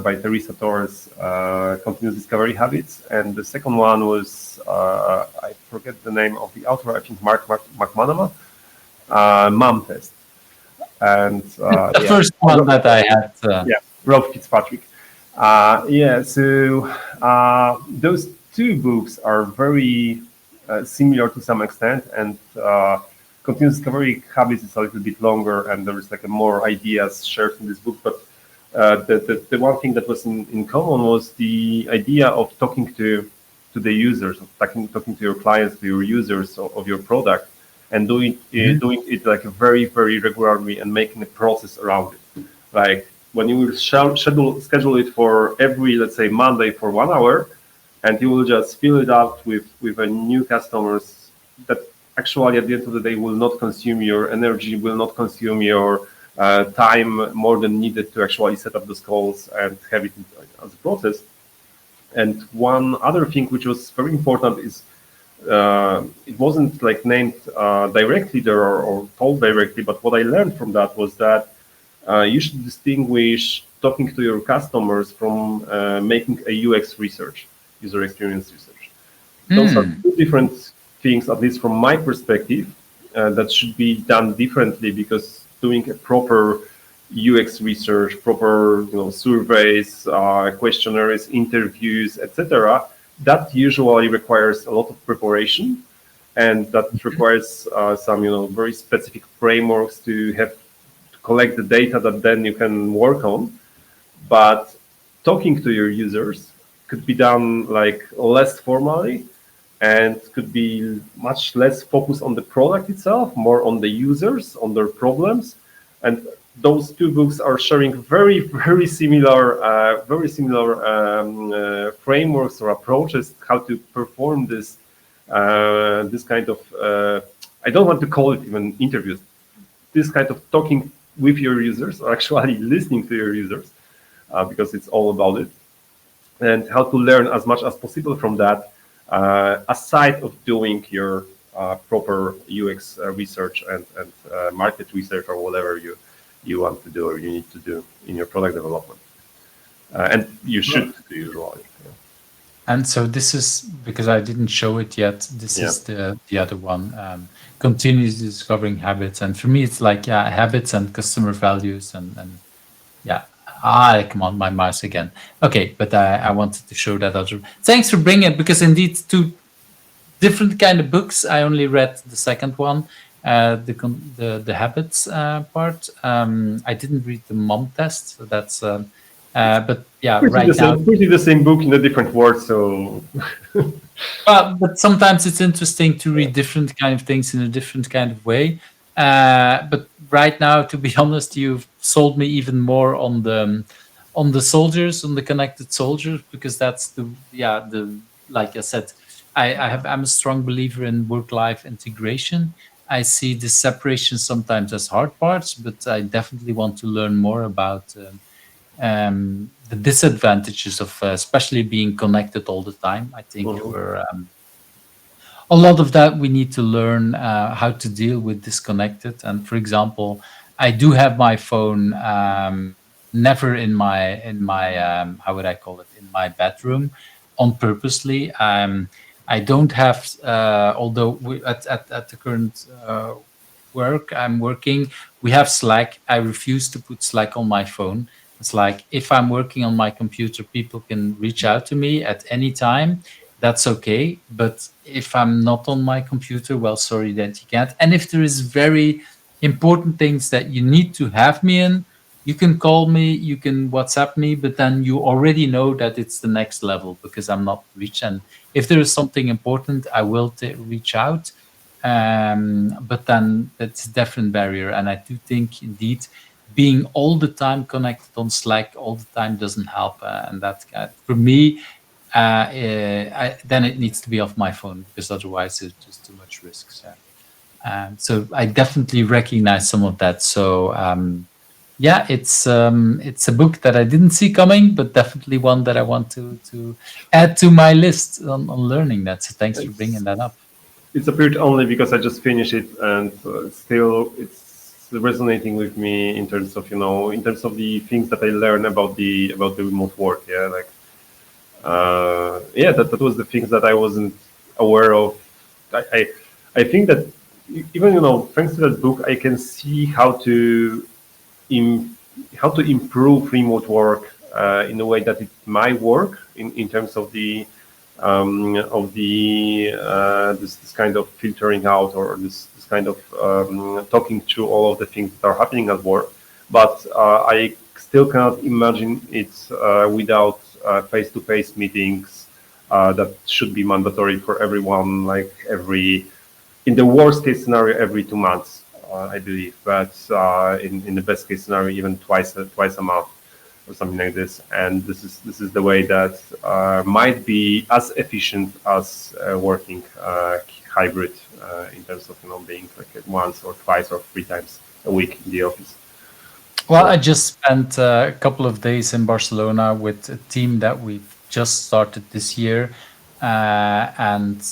by Teresa Torres, Continuous Discovery Habits, and the second one was I forget the name of the author. I think Mark McManama, Mom Test. And The yeah, first one that I had. yeah, Rob Fitzpatrick. Yeah, so those two books are very similar to some extent, and continuous discovery habits is a little bit longer, and there is like a more ideas shared in this book. But the one thing that was in common was the idea of talking to the users, of talking to your clients, to your users of your product, and doing it like very, very regularly and making a process around it. Like when you will schedule it for every, let's say, Monday for 1 hour, and you will just fill it up with a new customers that actually at the end of the day will not consume your energy, will not consume your time more than needed to actually set up those calls and have it as a process. And one other thing which was very important is it wasn't like named directly there or told directly, but what I learned from that was that you should distinguish talking to your customers from making a UX research, user experience research. Those are two different things, at least from my perspective, that should be done differently, because doing a proper UX research, proper surveys, questionnaires, interviews, etc., that usually requires a lot of preparation, and that requires some very specific frameworks to collect the data that then you can work on. But talking to your users could be done like less formally, and could be much less focused on the product itself, more on the users, on their problems. And those two books are sharing very, very similar frameworks or approaches how to perform this kind of I don't want to call it even interviews, this kind of talking with your users, or actually listening to your users, because it's all about it, and how to learn as much as possible from that, aside of doing your proper UX research and market research, or whatever you want to do or you need to do in your product development. And you should do usually. Yeah. And so this is, because I didn't show it yet, this is the other one, continuously discovering habits. And for me, it's like, habits and customer values and come on, my mouse again. Okay, but I wanted to show that other. Thanks for bringing it, because indeed, two different kind of books. I only read the second one, the habits part. I didn't read the mom test, so that's. But yeah, pretty the same book in a different word. So. But sometimes it's interesting to read different kind of things in a different kind of way. But right now, to be honest, you've sold me even more on the soldiers, on the connected soldiers, because that's the like I said, I'm a strong believer in work-life integration. I see the separation sometimes as hard parts, but I definitely want to learn more about the disadvantages of especially being connected all the time. I think we're a lot of that we need to learn how to deal with disconnected. And for example, I do have my phone never in my how would I call it, in my bedroom on purposely. I don't have although at the current work I'm working, we have Slack. I refuse to put Slack on my phone. It's like, if I'm working on my computer, people can reach out to me at any time. That's okay. But if I'm not on my computer, well, sorry that you can't. And if there is very important things that you need to have me in, you can call me, you can WhatsApp me, but then you already know that it's the next level, because I'm not reached. And if there is something important, I will reach out. But then that's a different barrier. And I do think indeed being all the time connected on Slack all the time doesn't help. And that for me, then it needs to be off my phone, because otherwise it's just too much risk. So I definitely recognize some of that. So it's a book that I didn't see coming, but definitely one that I want to add to my list on learning that. So thanks for bringing that up. It's appeared only because I just finished it, and still it's resonating with me in terms of the things that I learned about the remote work. That was the things that I wasn't aware of. I think that even thanks to that book, I can see how to improve remote work in a way that it might work in terms of the of the this kind of filtering out, or this kind of talking through all of the things that are happening at work. But I still cannot imagine it without face-to-face meetings that should be mandatory for everyone, like in the worst case scenario, every 2 months, I believe, but in the best case scenario, even twice a month or something like this. And this is the way that might be as efficient as working hybrid in terms of being like once or twice or 3 times a week in the office. Well, I just spent a couple of days in Barcelona with a team that we've just started this year, and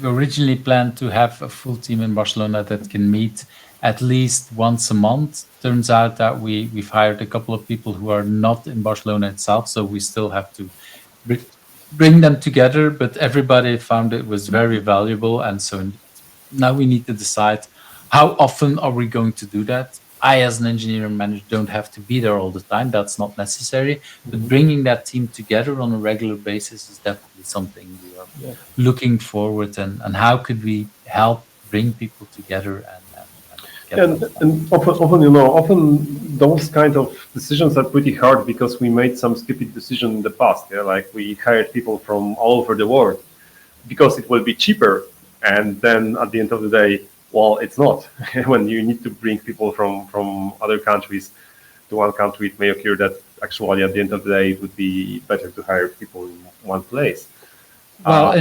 we originally planned to have a full team in Barcelona that can meet at least once a month. Turns out that we've hired a couple of people who are not in Barcelona itself, so we still have to bring them together. But everybody found it was very valuable, and so now we need to decide how often are we going to do that. I, as an engineering manager, don't have to be there all the time. That's not necessary. But bringing that team together on a regular basis is definitely something we are looking forward. And how could we help bring people together and get And, them done? and often those kind of decisions are pretty hard because we made some stupid decision in the past. Yeah, like we hired people from all over the world because it will be cheaper, and then at the end of the day, well, it's not. When you need to bring people from other countries to one country, it may occur that actually at the end of the day, it would be better to hire people in one place. Well,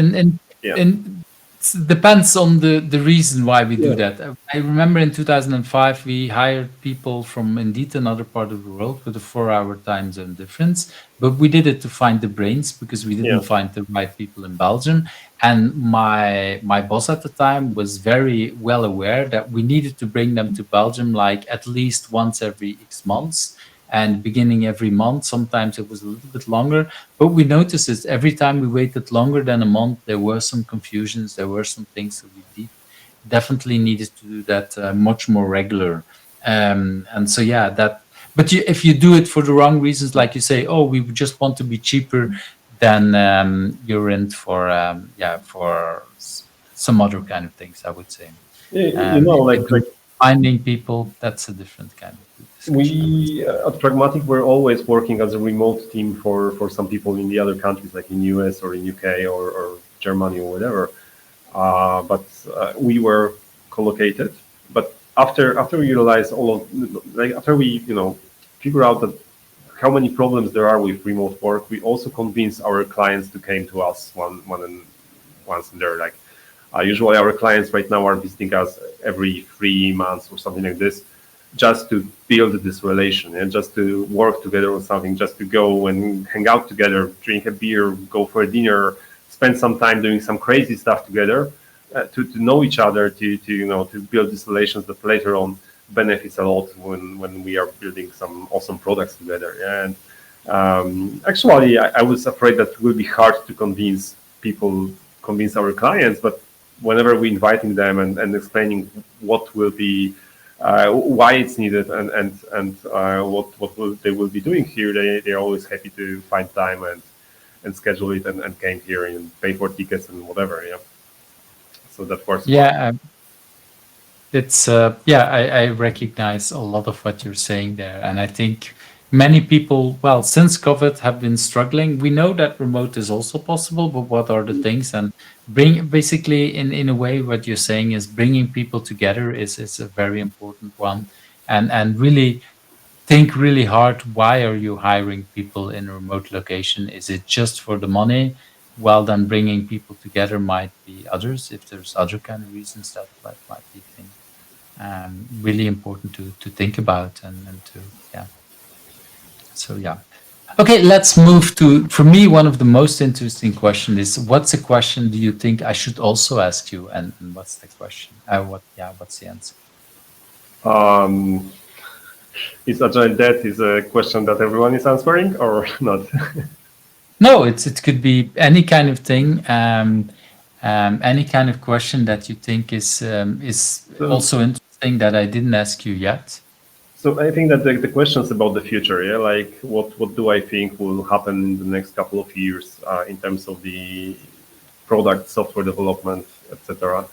Yeah. it depends on the reason why we do Yeah. that. I remember in 2005, we hired people from indeed another part of the world with a 4-hour time zone difference, but we did it to find the brains because we didn't Yeah. find the right people in Belgium. And my boss at the time was very well aware that we needed to bring them to Belgium like at least once every X months, and beginning every month. Sometimes it was a little bit longer, but we noticed it every time we waited longer than a month, there were some confusions, there were some things that we definitely needed to do that much more regular. And so, yeah, but if you do it for the wrong reasons, like you say, oh, we just want to be cheaper, then you're in for some other kind of things, I would say. If you do finding people, that's a different kind of discussion, I would say. We at Pragmatic we're always working as a remote team for some people in the other countries, like in US or in UK or Germany or whatever. But we were collocated. But after we realized after we figure out that how many problems there are with remote work, we also convince our clients to came to us once in there. Like usually our clients right now are visiting us every 3 months or something like this, just to build this relation and just to work together on something, just to go and hang out together, drink a beer, go for a dinner, spend some time doing some crazy stuff together, to know each other, to build these relations that later on benefits a lot when we are building some awesome products together. And actually, I was afraid that it will be hard to convince our clients, but whenever we inviting them and explaining what will be why it's needed and they will be doing here, they're always happy to find time and schedule it and came here and pay for tickets and whatever. Yeah, so that works. Yeah, it's I recognize a lot of what you're saying there, and I think many people, well, since COVID, have been struggling. We know that remote is also possible, but what are the things? And basically in a way, what you're saying is bringing people together is a very important one, and really think really hard. Why are you hiring people in a remote location? Is it just for the money? Well, then bringing people together might be others. If there's other kind of reasons, that might be thing. Really important to think about and to so yeah. Okay, let's move to, for me, one of the most interesting question is, what's a question do you think I should also ask you, and what's the question? What's the answer? Is agile dead is a question that everyone is answering or not? No, it could be any kind of thing, any kind of question that you think is also interesting that I didn't ask you yet. So I think that the questions about the future, yeah, like what do I think will happen in the next couple of years in terms of the product, software development, etc.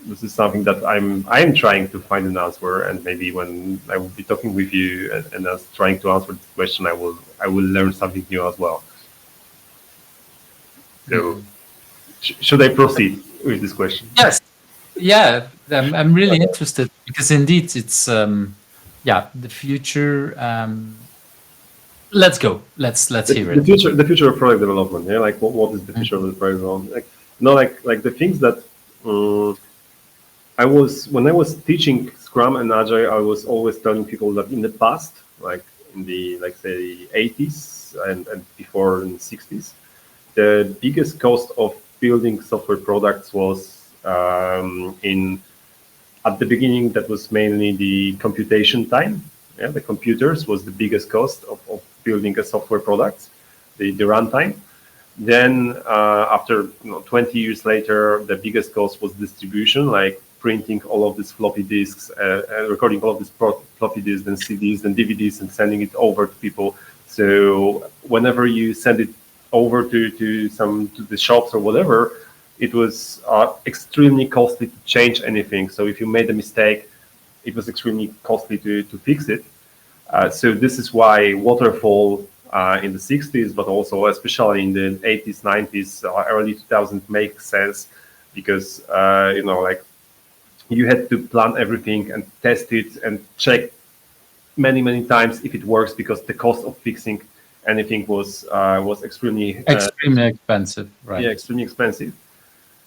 This is something that I'm trying to find an answer, and maybe when I will be talking with you and us trying to answer this question, I will learn something new as well. So, should I proceed with this question? Yes. Yeah, I'm really interested because indeed it's the future. Let's go. Let's hear it. The future of product development. Yeah, like what is the future of the product development? Like like the things that when I was teaching Scrum and Agile, I was always telling people that in the past, like in the say 80s and before in the 60s, the biggest cost of building software products was at the beginning, that was mainly the computation time. Yeah, the computers was the biggest cost of building a software product, the runtime. Then after 20 years later, the biggest cost was distribution, like printing all of these floppy disks, recording all of these floppy disks and CDs and DVDs and sending it over to people. So whenever you send it over to the shops or whatever, it was extremely costly to change anything. So if you made a mistake, it was extremely costly to fix it. So this is why waterfall in the 60s, but also especially in the 80s, 90s, early 2000s makes sense, because like you had to plan everything and test it and check many times if it works, because the cost of fixing anything was extremely expensive, right? Yeah, extremely expensive.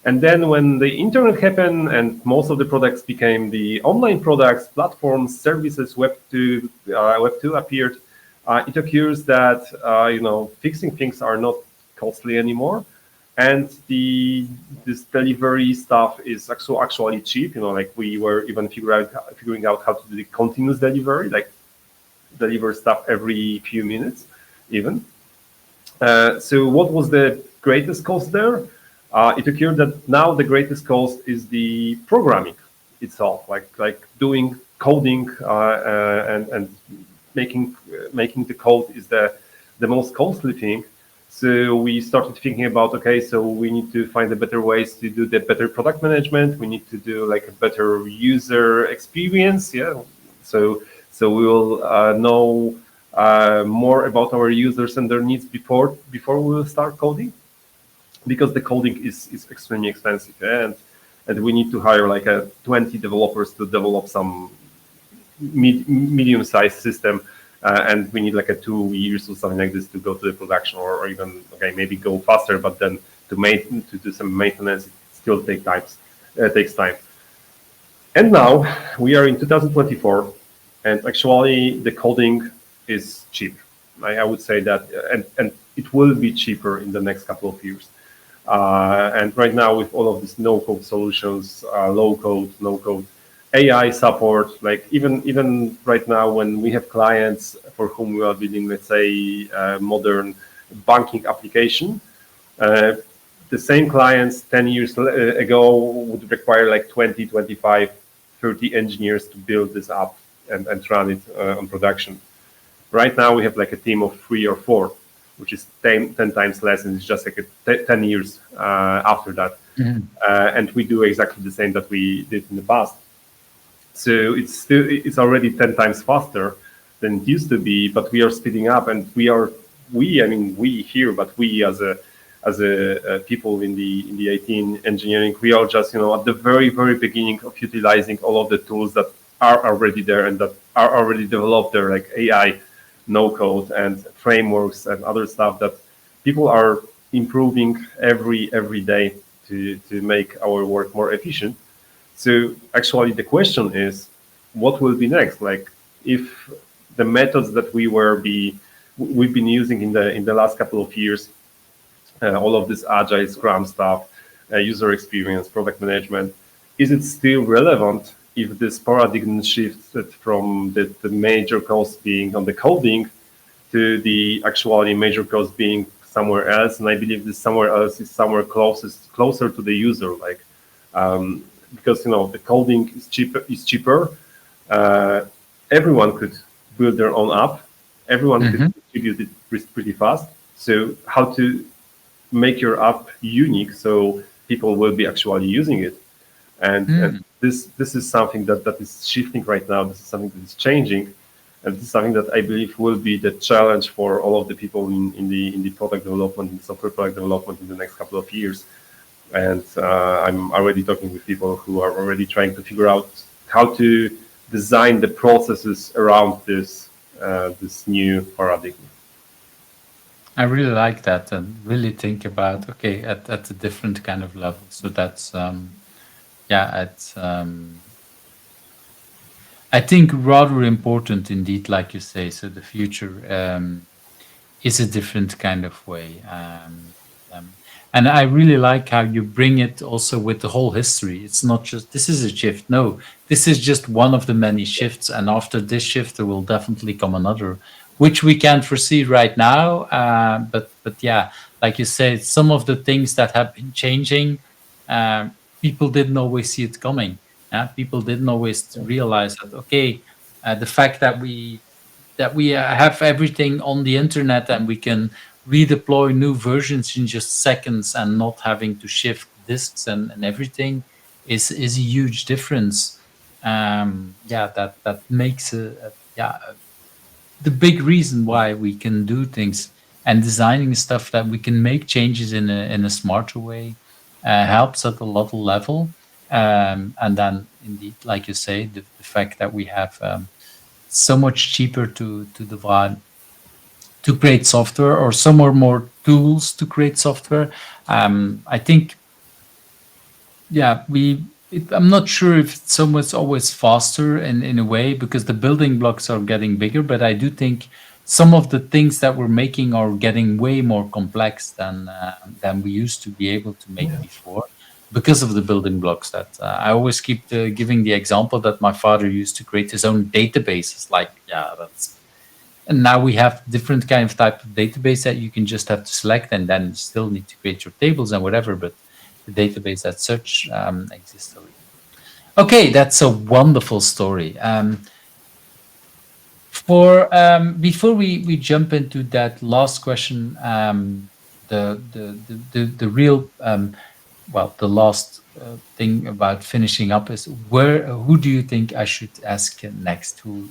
And then when the internet happened and most of the products became the online products, platforms, services, Web 2 appeared, it occurs that fixing things are not costly anymore, and this delivery stuff is actually cheap. Like we were even figuring out how to do the continuous delivery, like deliver stuff every few minutes, even. So what was the greatest cost there? It occurred that now the greatest cost is the programming itself, like doing coding and making the code is the most costly thing. So we started thinking about, okay, so we need to find the better ways to do the better product management. We need to do like a better user experience. Yeah. So we will know more about our users and their needs before we will start coding, because the coding is extremely expensive, and we need to hire like 20 developers to develop some medium-sized system, and we need like 2 years or something like this to go to the production, or even maybe go faster, but then to do some maintenance, it still takes time. And now we are in 2024, and actually the coding is cheap. I would say that, and it will be cheaper in the next couple of years. And right now, with all of these no-code solutions, low-code, no-code, AI support, like even right now when we have clients for whom we are building, let's say, modern banking application, the same clients 10 years ago would require like 20, 25, 30 engineers to build this app and run it on production. Right now, we have like a team of 3 or 4, which is 10 times less, and it's just like 10 years after that. And we do exactly the same that we did in the past. So it's already 10 times faster than it used to be, but we are speeding up, and we here, but we as a people in the IT engineering, we are just at the very beginning of utilizing all of the tools that are already there and that are already developed there, like AI, no code, and frameworks and other stuff that people are improving every day to make our work more efficient. So actually the question is, what will be next? Like, if the methods that we've been using in the last couple of years, all of this agile, Scrum stuff, user experience, product management, is it still relevant if this paradigm shifted from the major cost being on the coding to the actually major cost being somewhere else? And I believe this somewhere else is somewhere closer to the user, like because the coding is cheaper. Everyone could build their own app. Everyone could distribute it pretty fast. So how to make your app unique so people will be actually using it. And this is something that is shifting right now. This is something that is changing, and this is something that I believe will be the challenge for all of the people in the product development, in the software product development in the next couple of years. And I'm already talking with people who are already trying to figure out how to design the processes around this new paradigm. I really like that, and really think about, okay, at a different kind of level. So that's yeah, it's I think rather important indeed, like you say. So the future is a different kind of way. And I really like how you bring it also with the whole history. It's not just this is a shift. No, this is just one of the many shifts. And after this shift, there will definitely come another, which we can't foresee right now. But yeah, like you said, some of the things that have been changing, people didn't always see it coming. People didn't always realize that. Okay, the fact that we have everything on the internet and we can redeploy new versions in just seconds and not having to shift disks and everything is a huge difference. Yeah, that makes the big reason why we can do things and designing stuff that we can make changes in a smarter way helps at a lot of level. And then indeed, like you say, the fact that we have so much cheaper to divide to create software, or some more tools to create software. I think, yeah, I'm not sure if it's so much always faster in a way because the building blocks are getting bigger, but I do think some of the things that we're making are getting way more complex than we used to be able to make before because of the building blocks that I always keep giving the example that my father used to create his own databases. Like, yeah, that's and now we have different kind of type of database that you can just have to select and then still need to create your tables and whatever, but the database as such exists already. Okay, that's a wonderful story. For before we jump into that last question, the real well, the last thing about finishing up is who do you think I should ask next? Who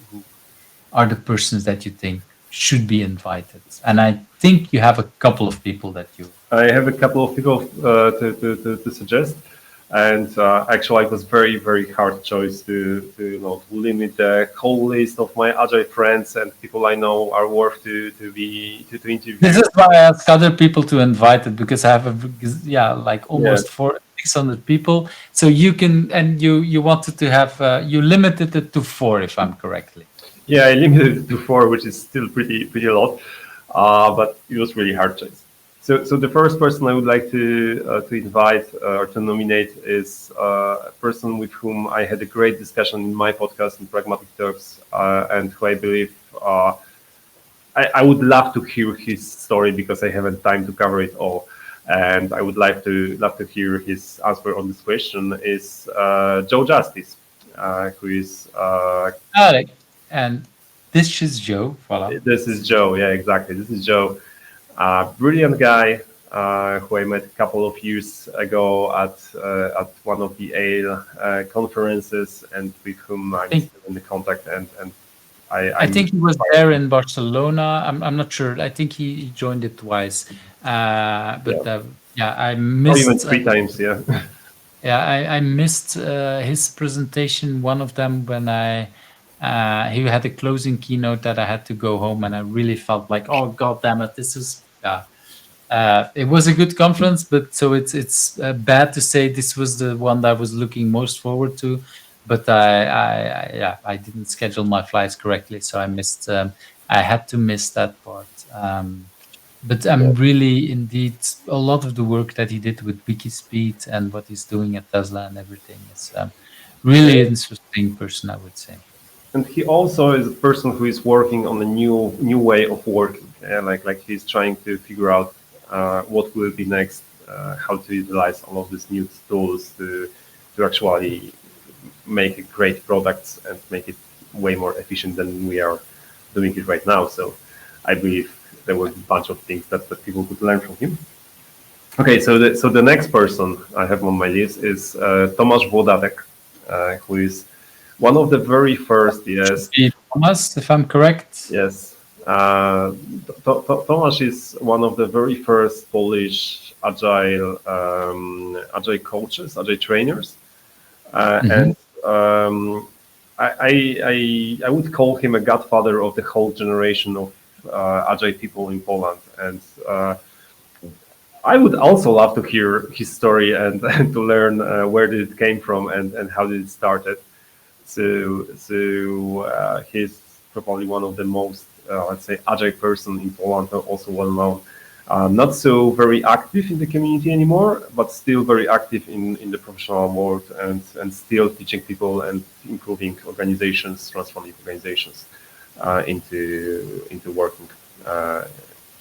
are the persons that you think should be invited? And I think you have a couple of people that you. I have a couple of people to suggest, and actually, it was very hard choice to limit the whole list of my agile friends and people I know are worth to interview. This is why I ask other people to invite it because I have like almost 600 people. So you can, and you wanted to have you limited it to 4, if I'm correctly. Yeah, I limited it to 4, which is still pretty a lot, but it was really hard choice. So the first person I would like to invite or to nominate is a person with whom I had a great discussion in my podcast in Pragmatic Talks, and who I believe I would love to hear his story because I haven't time to cover it all, and I would love to hear his answer on this question. Is Joe Justice, who is and this is Joe. Voilà. This is Joe. Yeah, exactly. This is Joe. Brilliant guy who I met a couple of years ago at one of the agile conferences, and with whom I'm still in the contact. And I think he was there in Barcelona. I'm not sure. I think he joined it twice. But I missed. Even 3 times. Yeah. Yeah, I missed his presentation. One of them when he had a closing keynote that I had to go home, and I really felt like, oh god damn it, this is it was a good conference, but so it's bad to say this was the one that I was looking most forward to, but I didn't schedule my flights correctly, so I missed. I had to miss that part. But I'm really indeed a lot of the work that he did with Wikispeed and what he's doing at Tesla and everything is really interesting person, I would say. And he also is a person who is working on a new way of working. Like he's trying to figure out what will be next, how to utilize all of these new tools to actually make great products and make it way more efficient than we are doing it right now. So I believe there were a bunch of things that people could learn from him. Okay, so the next person I have on my list is Tomasz Włodatek, who is one of the very first. Should Yes, be Thomas, if I'm correct. yes. Tomasz is one of the very first Polish agile coaches, agile trainers, Mhm. and I would call him a godfather of the whole generation of agile people in Poland. And I would also love to hear his story and to learn where did it came from and how did it started. So he's probably one of the most, let's say, agile person in Poland, also well known. Not so very active in the community anymore, but still very active in the professional world and still teaching people and improving organizations, transforming organizations into working uh,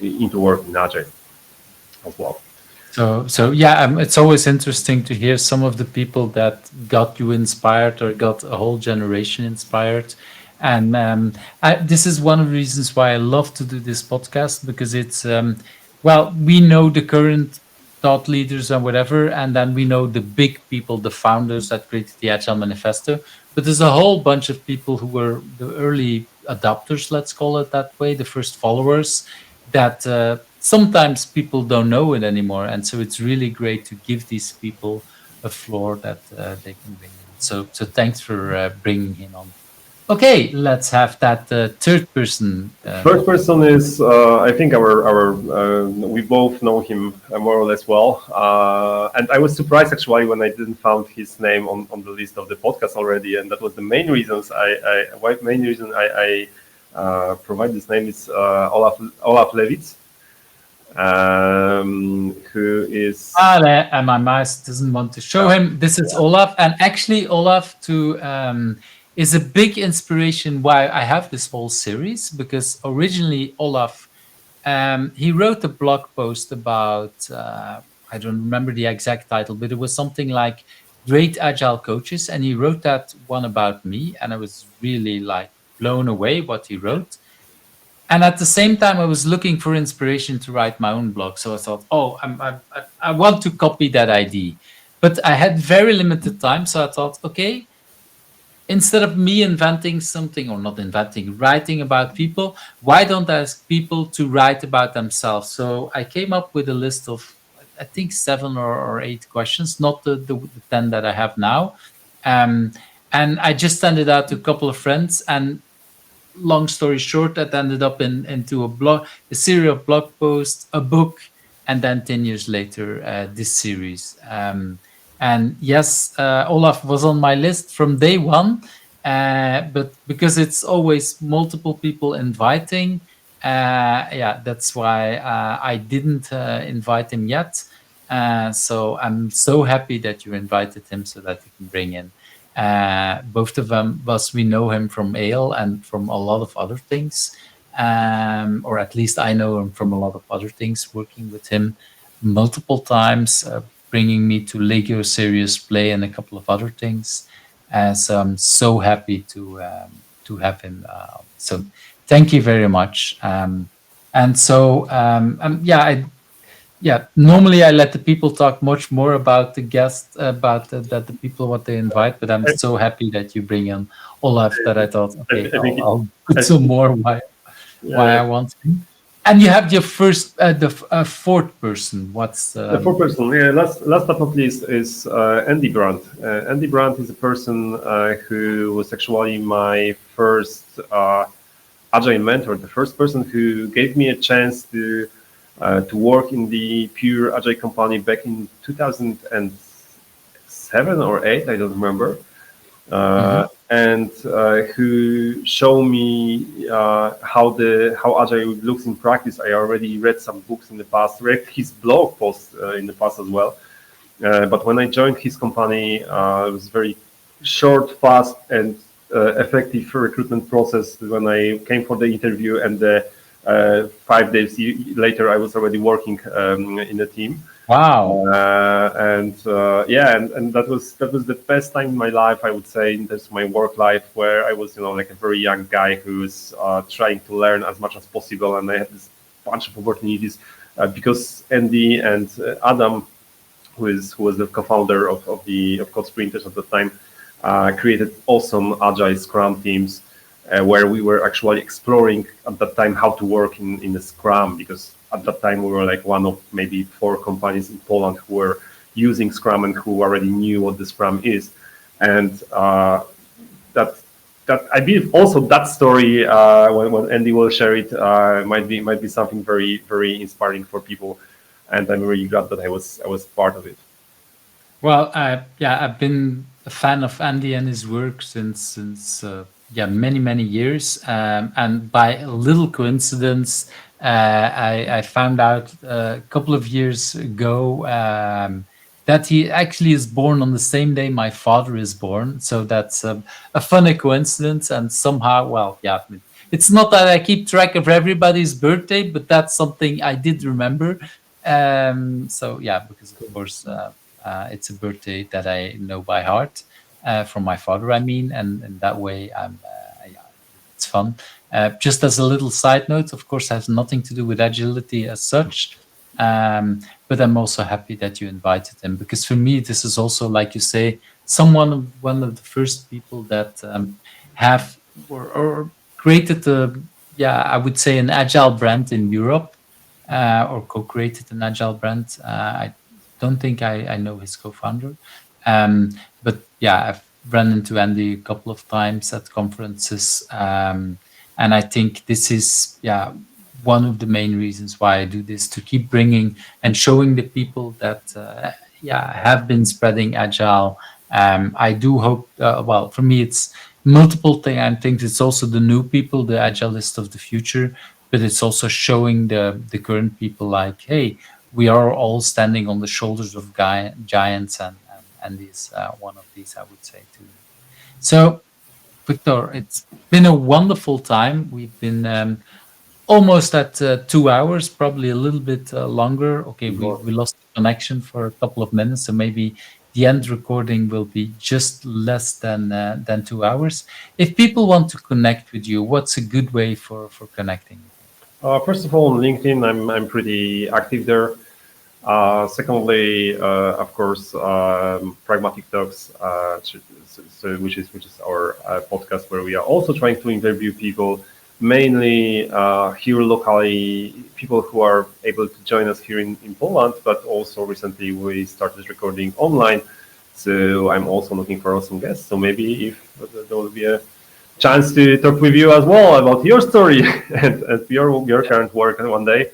into working agile as well. So yeah, it's always interesting to hear some of the people that got you inspired or got a whole generation inspired. And this is one of the reasons why I love to do this podcast, because it's well, we know the current thought leaders and whatever, and then we know the big people, the founders that created the Agile Manifesto. But there's a whole bunch of people who were the early adopters, let's call it that way, the first followers, that sometimes people don't know it anymore, and so it's really great to give these people a floor that they can bring in. So thanks for bringing him on. Okay, let's have that third person. First person is, I think we both know him more or less well, and I was surprised actually when I didn't found his name on the list of the podcast already, and that was the main reasons main reason I provide this name is Olaf Levitz, who is And my mouse doesn't want to show him. This is Olaf, and actually Olaf is a big inspiration why I have this whole series, because originally Olaf, he wrote a blog post about I don't remember the exact title, but it was something like great agile coaches, and he wrote that one about me, and I was really like blown away what he wrote. And at the same time, I was looking for inspiration to write my own blog. So I thought, oh, I want to copy that idea. But I had very limited time. So I thought, okay, instead of me inventing something, or not inventing, writing about people, why don't I ask people to write about themselves? So I came up with a list of, I think, 7 or 8 questions, not the 10 that I have now. Um, and I just sent it out to a couple of friends, and long story short, that ended up into a series of blog posts, a book, and then 10 years later, this series. And yes, Olaf was on my list from day one, but because it's always multiple people inviting, yeah, that's why I didn't invite him yet. So I'm so happy that you invited him so that we can bring in both of them. Was we know him from Ale and from a lot of other things, or at least I know him from a lot of other things, working with him multiple times, bringing me to Lego Serious Play and a couple of other things. So I'm so happy to have him. So thank you very much. And so yeah, yeah, normally I let the people talk much more about the guests, about the people what they invite, but I'm so happy that you bring in Olaf, that I thought, okay, I think I'll put some more why yeah, I want him. And you have your first, fourth person. What's the fourth person. Yeah, last but not least is Andy Brandt. Andy Brandt is a person who was actually my first agile mentor, the first person who gave me a chance to work in the pure agile company back in 2007 or 8, I don't remember, Mhm. and who showed me how agile looks in practice. I already read some books in the past, read his blog posts in the past as well. But when I joined his company, it was very short, fast, and effective recruitment process. When I came for the interview, and 5 days later, I was already working in a team. Wow. Yeah, and that was the best time in my life, I would say, in terms of my work life, where I was, like a very young guy who was trying to learn as much as possible, and I had this bunch of opportunities because Andy and Adam, who was the co-founder of Code Sprinters at the time, created awesome agile Scrum teams where we were actually exploring at that time how to work in the Scrum, because at that time we were like one of maybe 4 companies in Poland who were using Scrum and who already knew what the Scrum is. And that I believe also that story, when Andy will share it, might be something very, very inspiring for people. And I'm really glad that I was part of it. Well, yeah, I've been a fan of Andy and his work since yeah, many years. And by a little coincidence, I found out a couple of years ago that he actually is born on the same day my father is born. So that's a funny coincidence. And somehow, well, yeah, it's not that I keep track of everybody's birthday, but that's something I did remember. So yeah, because of course. It's a birthday that I know by heart from my father, I mean, and that way yeah, it's fun. Just as a little side note, of course, has nothing to do with agility as such, but I'm also happy that you invited him, because for me, this is also, like you say, one of the first people that have or created yeah, I would say an agile brand in Europe, or co-created an agile brand. I don't think I know his co-founder. But yeah, I've run into Andy a couple of times at conferences. And I think this is, yeah, one of the main reasons why I do this, to keep bringing and showing the people that, yeah, have been spreading agile. I do hope, well, for me, it's multiple things. I think it's also the new people, the agilists of the future, but it's also showing the current people like, hey, we are all standing on the shoulders of giants, and is one of these, I would say, too. So, Wiktor, it's been a wonderful time. We've been almost at 2 hours, probably a little bit longer. Okay, we lost the connection for a couple of minutes, so maybe the end recording will be just less than 2 hours. If people want to connect with you, what's a good way for connecting with you? First of all, on LinkedIn, I'm pretty active there. Secondly, of course, Pragmatic Talks, which is our podcast where we are also trying to interview people, mainly here locally, people who are able to join us here in Poland, but also recently we started recording online. So I'm also looking for some guests. So maybe if there will be a chance to talk with you as well about your story and your current work one day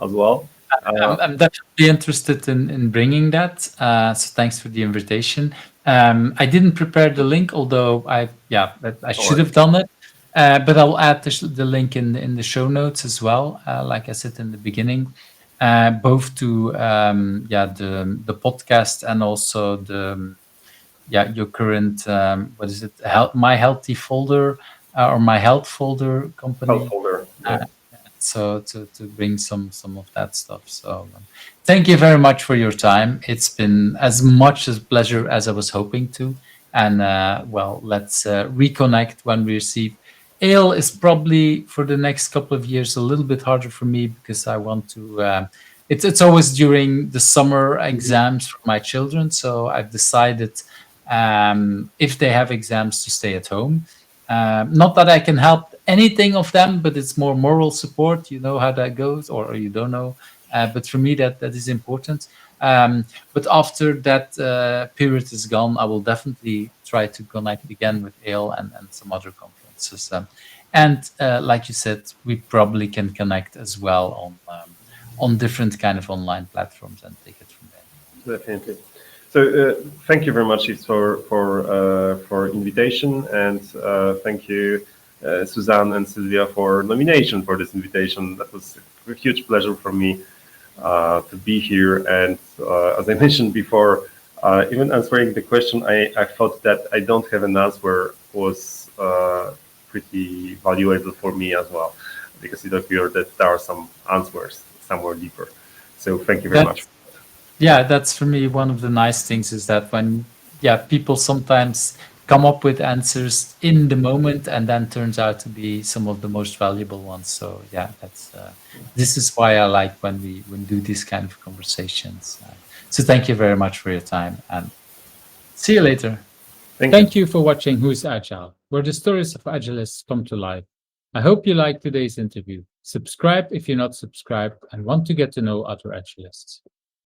as well. I'm definitely interested in bringing that. So thanks for the invitation. I didn't prepare the link, although I should have done it. But I'll add the link in the show notes as well. Like I said in the beginning, both to the podcast and also your current what is it? My Healthy folder or My Health folder company. Health folder. Yeah. So to bring some of that stuff. So thank you very much for your time. It's been as much as pleasure as I was hoping to. And well, let's reconnect when we receive. Ale is probably for the next couple of years a little bit harder for me, because I want to. It's always during the summer exams for my children, so I've decided if they have exams to stay at home. Not that I can help anything of them, but it's more moral support. You know how that goes, or you don't know. But for me, that is important. But after that period is gone, I will definitely try to connect again with Ale and some other conferences. And like you said, we probably can connect as well on different kind of online platforms and take it from there. Definitely. So thank you very much for invitation, and thank you, Suzanne and Sylvia, for nomination for this invitation. That was a huge pleasure for me to be here. And as I mentioned before, even answering the question, I thought that I don't have an answer was pretty valuable for me as well, because it appeared that there are some answers somewhere deeper. So thank you very much. Yeah, that's for me one of the nice things, is that when people sometimes come up with answers in the moment, and then turns out to be some of the most valuable ones. So yeah, that's this is why I like when we do these kind of conversations. So thank you very much for your time, and see you later. Thank you. Thank you for watching Who's Agile, where the stories of agilists come to life. I hope you liked today's interview. Subscribe if you're not subscribed and want to get to know other agilists.